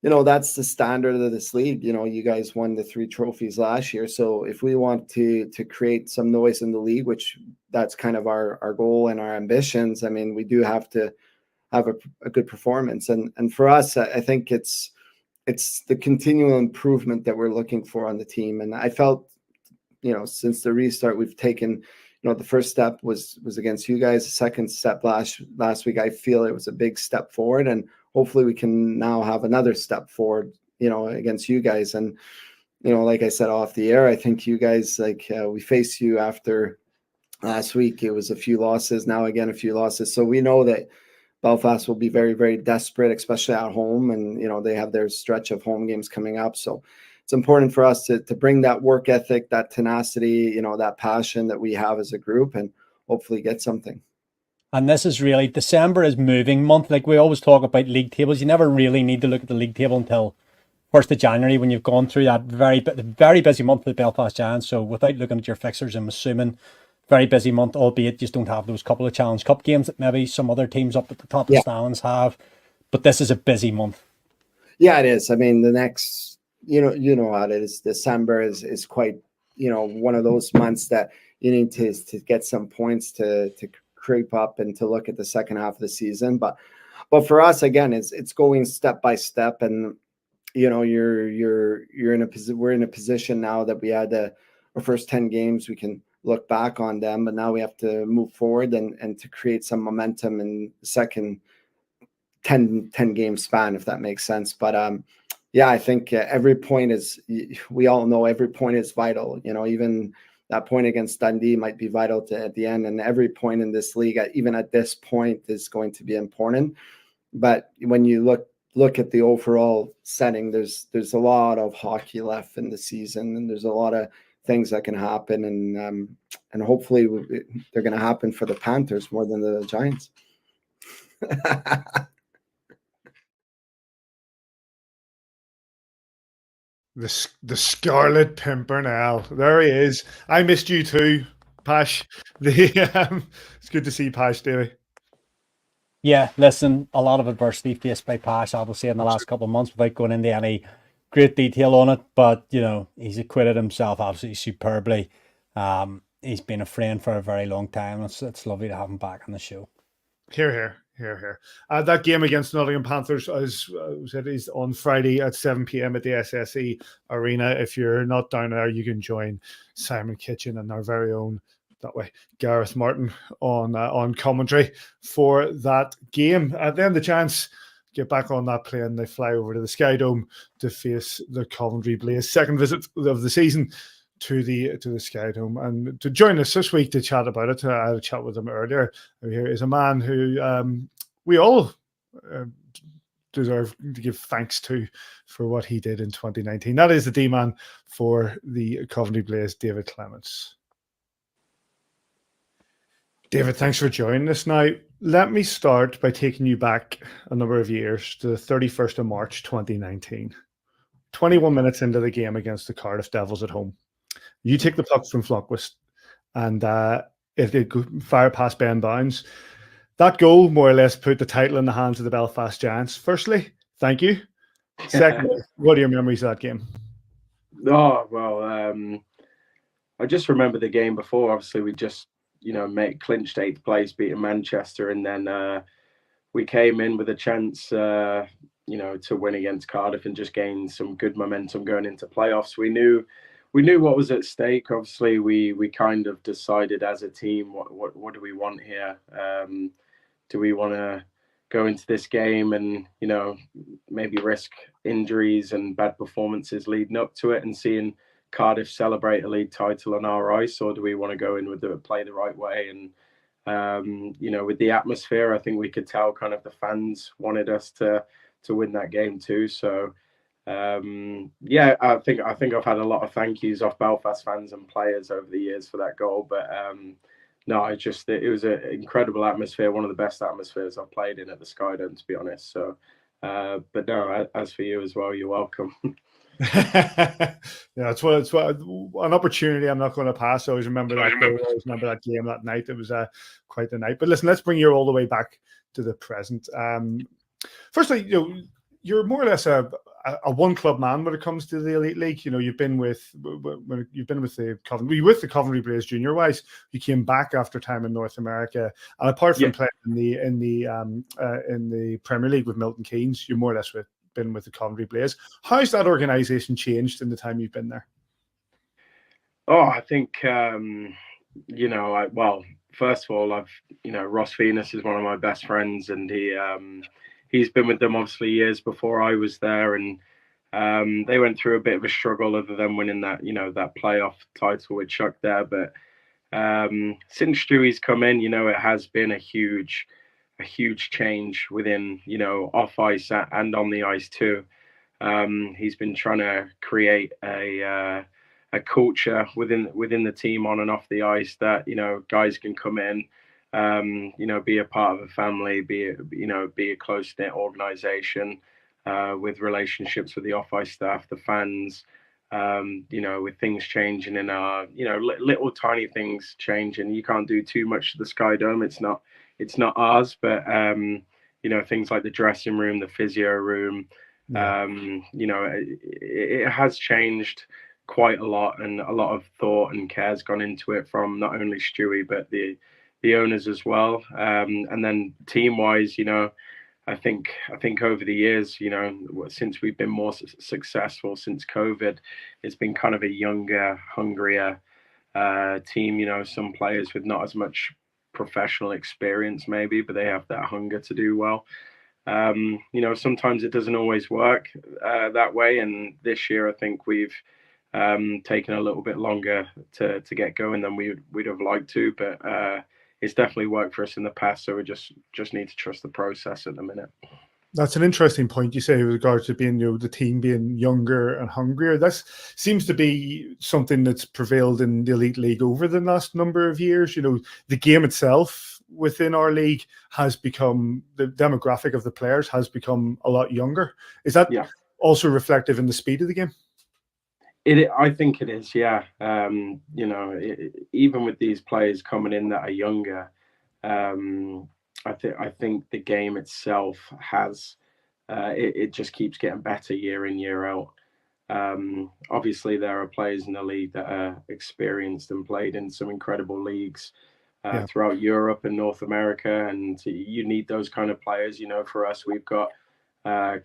that's the standard of this league. You guys won the 3 trophies last year, so if we want to create some noise in the league, which that's kind of our goal and our ambitions, we do have to have a good performance, and for us, I think it's the continual improvement that we're looking for on the team. And I felt, since the restart, we've taken, the first step was against you guys. The second step last week, I feel it was a big step forward, and hopefully we can now have another step forward, against you guys. And, like I said off the air, I think you guys, we faced you after last week. It was a few losses, now again, a few losses. So we know that Belfast will be very, very desperate, especially at home. And, they have their stretch of home games coming up. So it's important for us to bring that work ethic, that tenacity, that passion that we have as a group, and hopefully get something. And this is really, December is moving month. Like we always talk about league tables. You never really need to look at the league table until 1st of January when you've gone through that very busy month for the Belfast Giants. So without looking at your fixtures, I'm assuming very busy month, albeit you just don't have those couple of Challenge Cup games that maybe some other teams up at the top of the stands have. But this is a busy month. Yeah, it is. The next, you know how it is. December is quite, one of those months that you need to get some points to creep up and to look at the second half of the season. But for us, again, it's going step by step, and we're in a position now that we had our first 10 games. We can look back on them, but now we have to move forward and to create some momentum in the second 10 game span, if that makes sense. But yeah, I think every point we all know every point is vital. Even that point against Dundee might be vital at the end, and every point in this league, even at this point, is going to be important. But when you look at the overall setting, there's a lot of hockey left in the season, and there's a lot of things that can happen, and hopefully they're going to happen for the Panthers more than the Giants. The Scarlet Pimpernel. There he is. I missed you too, Pash. It's good to see Pash, Davy. Yeah, listen, a lot of adversity faced by Pash, obviously, in the last couple of months, without going into any great detail on it. But, he's acquitted himself absolutely superbly. He's been a friend for a very long time. It's lovely to have him back on the show. Here. That game against Nottingham Panthers is on Friday at 7 p.m. at the SSE Arena. If you're not down there, you can join Simon Kitchen and our very own, that way, Gareth Martin on commentary for that game. Then the chance get back on that plane. They fly over to the Skydome to face the Coventry Blaze. Second visit of the season to the Skydome, and to join us this week to chat about it. I had a chat with him earlier. Here is a man who we all deserve to give thanks to for what he did in 2019. That is the D-man for the Coventry Blaze, David Clemens. David, thanks for joining us. Now, let me start by taking you back a number of years to the 31st of March 2019. 21 minutes into the game against the Cardiff Devils at home. You take the puck from Flunquist, and if they fire past Ben Bounds, that goal more or less put the title in the hands of the Belfast Giants. Firstly, thank you. Secondly, what are your memories of that game? Oh, well, I just remember the game before. Obviously, we just, clinched 8th place, beating Manchester, and then we came in with a chance, to win against Cardiff and just gain some good momentum going into playoffs. We knew what was at stake. Obviously, we kind of decided as a team what do we want here. Do we want to go into this game and maybe risk injuries and bad performances leading up to it and seeing Cardiff celebrate a league title on our ice, or do we want to go in with play the right way? And with the atmosphere, I think we could tell kind of the fans wanted us to win that game too. So I think I've had a lot of thank yous off Belfast fans and players over the years for that goal. But no, it was an incredible atmosphere, one of the best atmospheres I've played in at the Skydome, to be honest. So, but no, as for you as well, you're welcome. Yeah, it's an opportunity I'm not going to pass. I always remember that goal. I always remember that game that night. It was quite the night. But listen, let's bring you all the way back to the present. Firstly, you're more or less a one club man when it comes to the Elite League. You've been with the Coventry Blaze junior wise. You came back after time in North America, and apart from playing in the Premier League with Milton Keynes, you're more or less been with the Coventry Blaze. How's that organisation changed in the time you've been there? Oh, I think first of all, Ross Venus is one of my best friends, and he's been with them obviously years before I was there, and they went through a bit of a struggle other than winning that that playoff title with Chuck there. But since Stewie's come in, it has been a huge change within off ice and on the ice too. He's been trying to create a culture within the team on and off the ice that guys can come in, be a part of a family, be a close-knit organization with relationships with the off-ice staff, the fans, with things changing in our, little tiny things changing. You can't do too much to the Skydome. It's not ours, but, things like the dressing room, the physio room, it has changed quite a lot, and a lot of thought and care's gone into it from not only Stewie, but the owners as well. And then team wise, I think over the years, since we've been more successful since COVID, it's been kind of a younger, hungrier team. Some players with not as much professional experience maybe, but they have that hunger to do well. Sometimes it doesn't always work that way, and this year I think we've taken a little bit longer to get going than we'd have liked to, but it's definitely worked for us in the past, so we just need to trust the process at the minute. That's an interesting point you say with regards to being, the team being younger and hungrier. That seems to be something that's prevailed in the Elite League over the last number of years. The game itself within our league has become, the demographic of the players has become a lot younger. Is that also reflective in the speed of the game? I think it is, yeah. Even with these players coming in that are younger, I think the game itself has it just keeps getting better year in, year out. Obviously, there are players in the league that are experienced and played in some incredible leagues throughout Europe and North America, and you need those kind of players. For us, we've got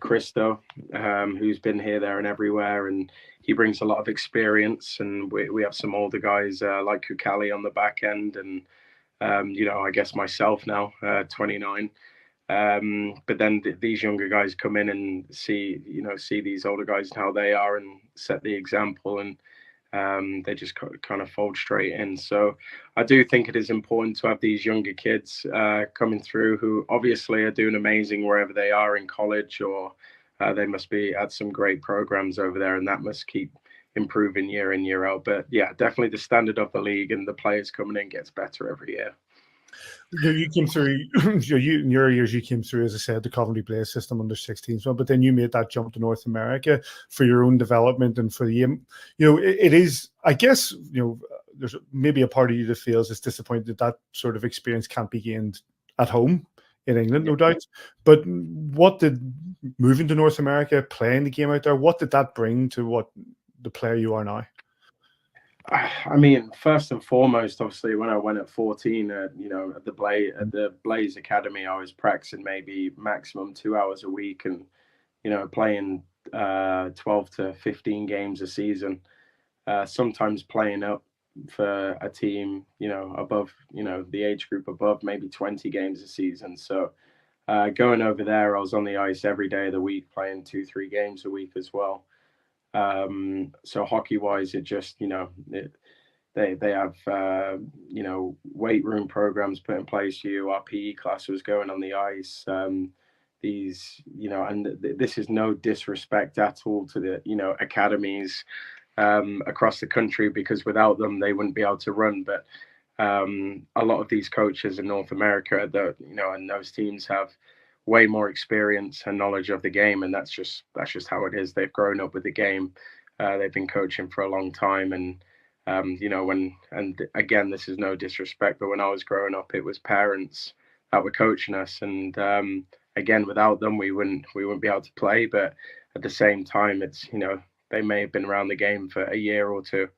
Christo, who's been here, there, and everywhere, and he brings a lot of experience. And we have some older guys like Kukali on the back end, and I guess myself now, 29. But then these younger guys come in and see these older guys and how they are, and set the example, and they just kind of fold straight in. So I do think it is important to have these younger kids coming through who obviously are doing amazing wherever they are in college, or they must be at some great programs over there, and that must keep improving year in, year out. But yeah, definitely the standard of the league and the players coming in gets better every year. You came through, in your years, you came through, as I said, the Coventry Blaze system under 16s, but then you made that jump to North America for your own development and for the, it is, I guess, there's maybe a part of you that feels it's disappointed that sort of experience can't be gained at home in England, no doubt. But what did moving to North America, playing the game out there, what did that bring to what the player you are now? I mean, first and foremost, obviously, when I went at 14, at the Blaze Academy, I was practicing maybe maximum 2 hours a week, and playing 12 to 15 games a season. Sometimes playing up for a team, above, the age group above, maybe 20 games a season. So going over there, I was on the ice every day of the week, playing 2-3 games a week as well. So hockey wise, it just, they have, weight room programs put in place for you. Our PE class was going on the ice. These, and this is no disrespect at all to the, academies across the country, because without them, they wouldn't be able to run. But a lot of these coaches in North America, and those teams have way more experience and knowledge of the game, and that's just how it is. They've grown up with the game. They've been coaching for a long time, and again, this is no disrespect, but when I was growing up, it was parents that were coaching us, and again, without them, we wouldn't be able to play. But at the same time, it's they may have been around the game for a year or two.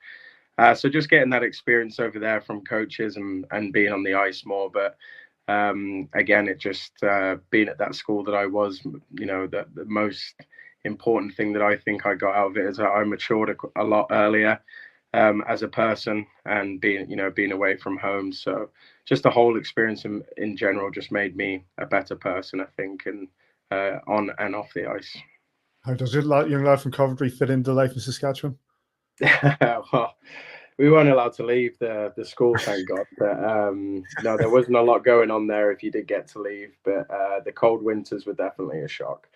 So just getting that experience over there from coaches and being on the ice more. But again, it just being at that school that I was, the most important thing that I think I got out of it is that I matured a lot earlier as a person, and being away from home. So just the whole experience in general just made me a better person, I think, and on and off the ice. How does it, young lad from Coventry, fit into life in Saskatchewan? Well, we weren't allowed to leave the school, thank God. But no, there wasn't a lot going on there if you did get to leave. But the cold winters were definitely a shock.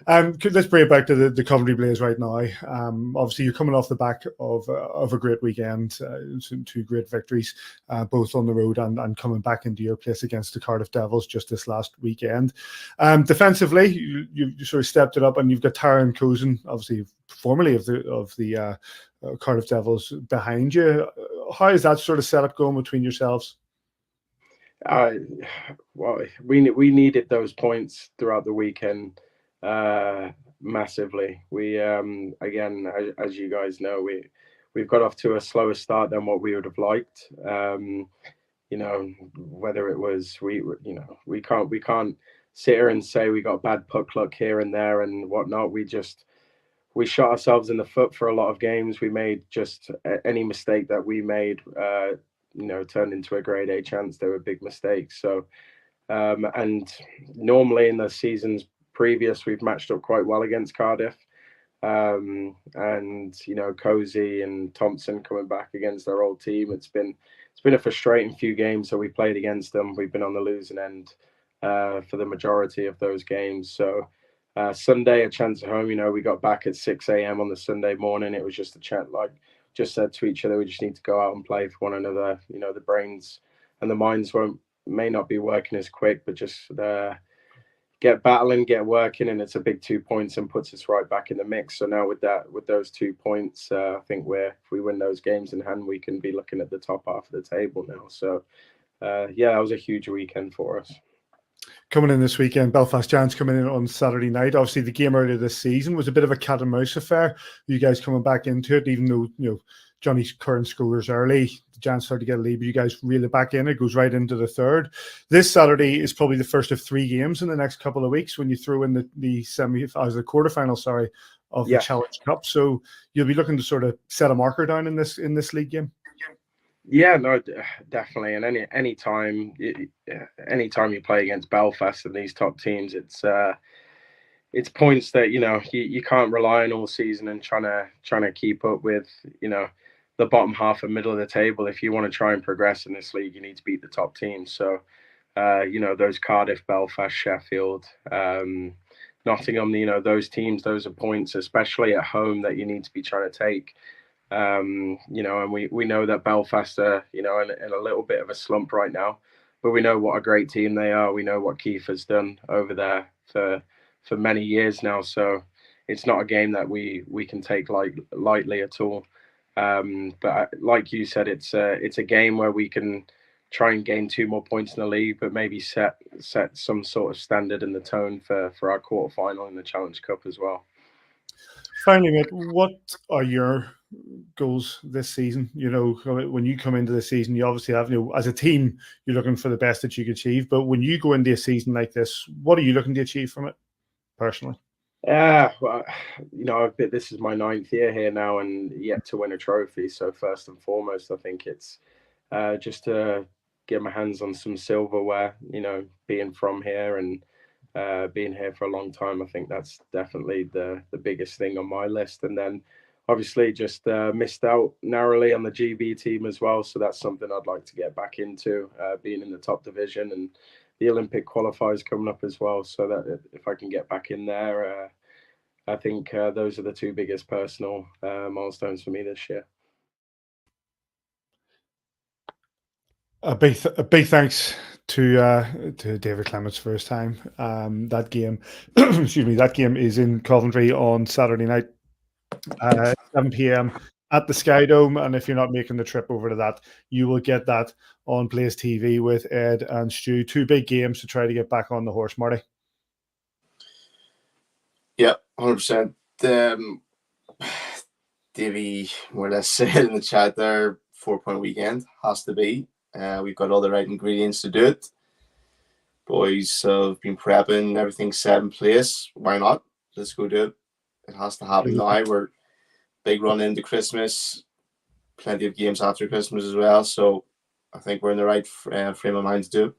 Let's bring it back to the Coventry Blaze right now. Obviously, you're coming off the back of a great weekend, 2 great victories, both on the road and coming back into your place against the Cardiff Devils just this last weekend. Defensively, you sort of stepped it up, and you've got Taran Cozen, obviously formerly of the Cardiff Devils, behind you. How is that sort of setup going between yourselves? Well, we needed those points throughout the weekend. Massively. We again, as you guys know, we've got off to a slower start than what we would have liked. Whether it was we can't sit here and say we got bad puck luck here and there and whatnot. We shot ourselves in the foot for a lot of games. We made just any mistake that we made turned into a grade A chance. They were big mistakes. So and normally in the seasons previous, we've matched up quite well against Cardiff, and Cozy and Thompson coming back against their old team. It's been a frustrating few games. So we played against them. We've been on the losing end for the majority of those games. So Sunday, a chance at home. We got back at 6 a.m. on the Sunday morning. It was just a chat, like just said to each other, we just need to go out and play for one another. The brains and the minds may not be working as quick, but just get battling, get working, and it's a big 2 points and puts us right back in the mix. So now with those 2 points, I think if we win those games in hand, we can be looking at the top half of the table now. So that was a huge weekend for us. Coming in this weekend, Belfast Giants coming in on Saturday night. Obviously, the game earlier this season was a bit of a cat and mouse affair. You guys coming back into it, even though Johnny's current scorers early, the Giants started to get a lead, but you guys reel it back in. It goes right into the third. This Saturday is probably the first of 3 games in the next couple of weeks when you throw in the quarterfinal, of the Challenge Cup. So you'll be looking to sort of set a marker down in this league game. Yeah, no, definitely. And any time you play against Belfast and these top teams, it's points that you can't rely on all season and trying to keep up with the bottom half and middle of the table. If you want to try and progress in this league, you need to beat the top teams. So those Cardiff, Belfast, Sheffield, Nottingham, those teams, those are points, especially at home, that you need to be trying to take. And we know that Belfast are in a little bit of a slump right now, but we know what a great team they are. We know what Keith has done over there for many years now, so it's not a game that we can take lightly at all. But like you said, it's a game where we can try and gain 2 more points in the league, but maybe set some sort of standard in the tone for our quarterfinal in the Challenge Cup as well. Finally, mate, what are your goals this season? When you come into the season, you obviously have, as a team, you're looking for the best that you can achieve. But when you go into a season like this, what are you looking to achieve from it, personally? Well, this is my 9th year here now and yet to win a trophy. So first and foremost, I think it's just to get my hands on some silverware, being from here and being here for a long time. I think that's definitely the biggest thing on my list. And then obviously just missed out narrowly on the GB team as well. So that's something I'd like to get back into, being in the top division, and the Olympic qualifiers coming up as well. So that if I can get back in there, I think those are the 2 biggest personal milestones for me this year. A big thanks to David Clemens for his time. That game, that game is in Coventry on Saturday night, 7 p.m. at the Skydome. And if you're not making the trip over to that, you will get that on Blaze TV with Ed and Stu. 2 big games to try to get back on the horse, Marty. Yeah, 100%. Davy more or less said in the chat there, 4-point weekend has to be. We've got all the right ingredients to do it. Boys have been prepping, everything's set in place. Why not? Let's go do it. It has to happen now. We're big run into Christmas, plenty of games after Christmas as well. So I think we're in the right frame of mind to do it.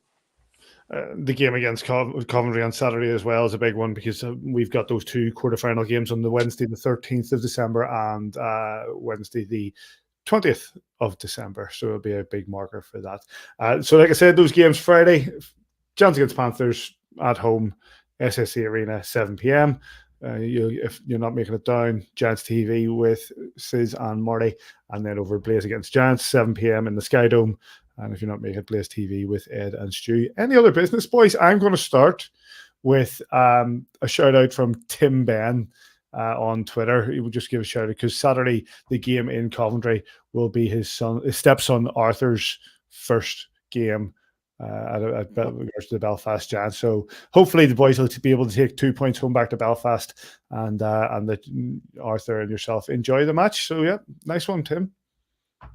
The game against Coventry on Saturday as well is a big one, because we've got those 2 quarterfinal games on the Wednesday, the 13th of December, and Wednesday, the 20th of December. So it'll be a big marker for that. So like I said, those games Friday, Giants against Panthers at home, SSE Arena, 7 p.m. If you're not making it down, Giants TV with Sis and Marty, and then over Blaze against Giants, 7 p.m. in the Skydome. And if you're not making it, Blaze TV with Ed and Stu. Any other business, boys? I'm going to start with a shout out from Tim Ben on Twitter. He will just give a shout out because Saturday the game in Coventry will be his stepson Arthur's first game at the Belfast Giants. So hopefully the boys will be able to take 2 points home back to Belfast, and that Arthur and yourself enjoy the match. So yeah, nice one, Tim.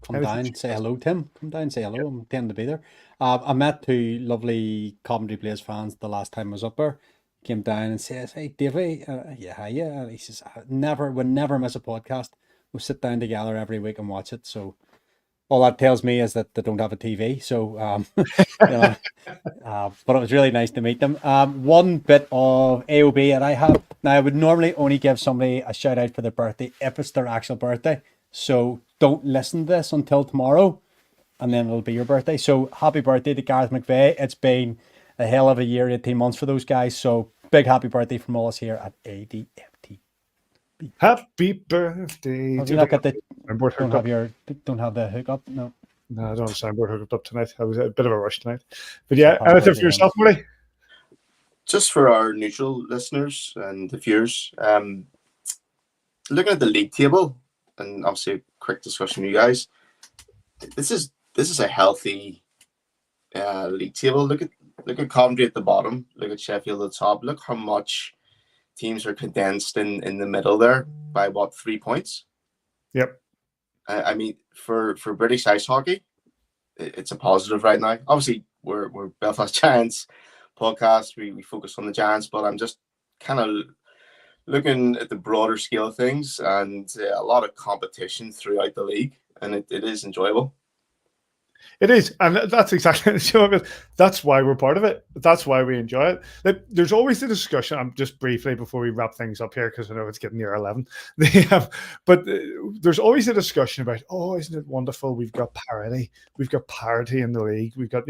Come down, say hello, Tim. Come down, say hello. I'm intending to be there. I met 2 lovely Coventry Blaze fans the last time I was up there. Came down and says, "Hey, Davey, yeah." And he says, we'll never miss a podcast. We'll sit down together every week and watch it. So all that tells me is that they don't have a TV. So, but it was really nice to meet them. One bit of AOB that I have. Now, I would normally only give somebody a shout out for their birthday if it's their actual birthday. So don't listen to this until tomorrow, and then it'll be your birthday. So happy birthday to Gareth McVeigh. It's been a hell of a year, 18 months for those guys. So big happy birthday from all us here at AVFTB. Happy birthday. Have you look at the don't have the hookup? No, I don't have the soundboard hooked up tonight. I was a bit of a rush tonight. But yeah, anything for yourself, Marty? Just for our neutral listeners and the viewers, looking at the league table, and obviously a quick discussion with you guys. This is a healthy league table. Look at Coventry at the bottom. Look at Sheffield at the top. Look how much teams are condensed in the middle there by 3 points. Yep. I mean, for British ice hockey, it's a positive right now. Obviously, we're Belfast Giants podcast. We focus on the Giants, but I'm just kind of looking at the broader scale of things, and a lot of competition throughout the league, and it is enjoyable. It is, and that's exactly the show of it. That's why we're part of it. That's why we enjoy it. Like, there's always the discussion. I'm just briefly before we wrap things up here, because I know it's getting near 11. But there's always a discussion about, oh, isn't it wonderful? We've got parity. We've got parity in the league. We've got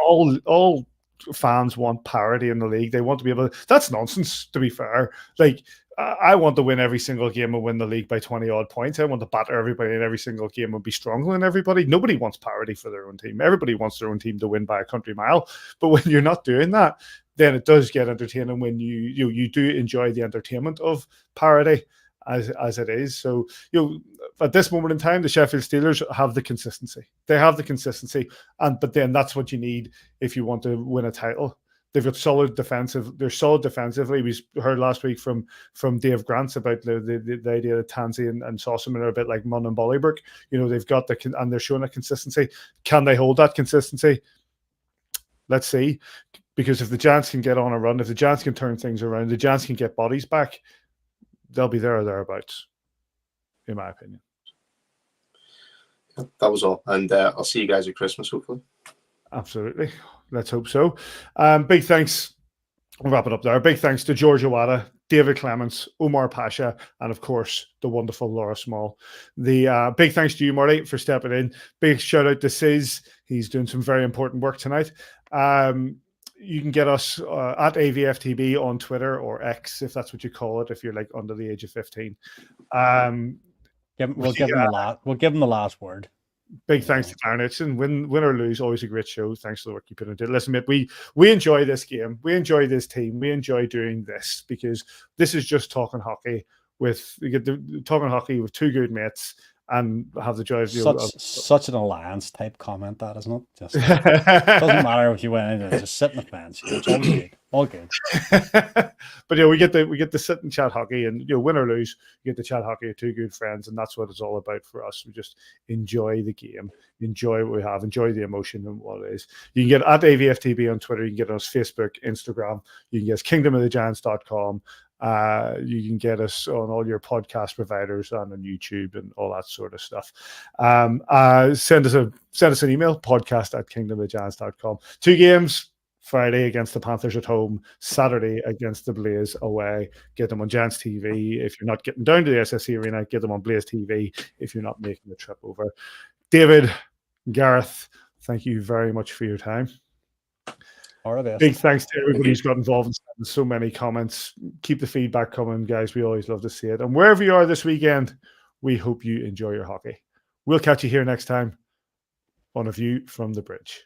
all fans want parity in the league. They want to be able to. That's nonsense, to be fair. Like, I want to win every single game and win the league by 20 odd points. I want to batter everybody in every single game and be stronger than everybody. Nobody wants parity for their own team. Everybody wants their own team to win by a country mile. But when you're not doing that, then it does get entertaining when you do enjoy the entertainment of parity as it is. So, at this moment in time, the Sheffield Steelers have the consistency. They have the consistency, but then that's what you need if you want to win a title. They've got solid defensive. They're solid defensively. We heard last week from Dave Grants about the idea that Tansey and Sossaman are a bit like Munn and Bollybrook. They've got and they're showing a consistency. Can they hold that consistency? Let's see. Because if the Giants can get on a run, if the Giants can turn things around, the Giants can get bodies back, they'll be there or thereabouts, in my opinion. That was all. And I'll see you guys at Christmas, hopefully. Absolutely. Let's hope so. Big thanks. We'll wrap it up there. Big thanks to George Awada, David Clemens, Omar Pasha, and of course, the wonderful Laura Small. The big thanks to you, Marty, for stepping in. Big shout out to Sis. He's doing some very important work tonight. You can get us at AVFTB on Twitter or X, if that's what you call it, if you're like under the age of 15. We'll give them the last word. Big thanks to Darren Hitchson. Win or lose, always a great show. Thanks for the work you put into it. Listen, mate, we enjoy this game. We enjoy this team. We enjoy doing this because this is just talking hockey with two good mates and have the joy of such an alliance type comment, that isn't it? Just doesn't matter if you went in and just sit in the fence. It's all good. But we get to sit and chat hockey, and win or lose, you get to chat hockey with two good friends, and that's what it's all about for us. We just enjoy the game, enjoy what we have, enjoy the emotion and what it is. You can get at AVFTB on Twitter, you can get us Facebook, Instagram, you can get us kingdomofthegiants.com. You can get us on all your podcast providers and on YouTube and all that sort of stuff. Send us an email, podcast@kingdomofthegiants.com. 2 games, Friday against the Panthers at home, Saturday against the Blaze away. Get them on Giants TV. If you're not getting down to the SSE Arena, get them on Blaze TV if you're not making the trip over. David, Gareth, thank you very much for your time. Big thanks to everybody who's got involved and sent so many comments. Keep the feedback coming, guys. We always love to see it. And wherever you are this weekend, we hope you enjoy your hockey. We'll catch you here next time on A View from the Bridge.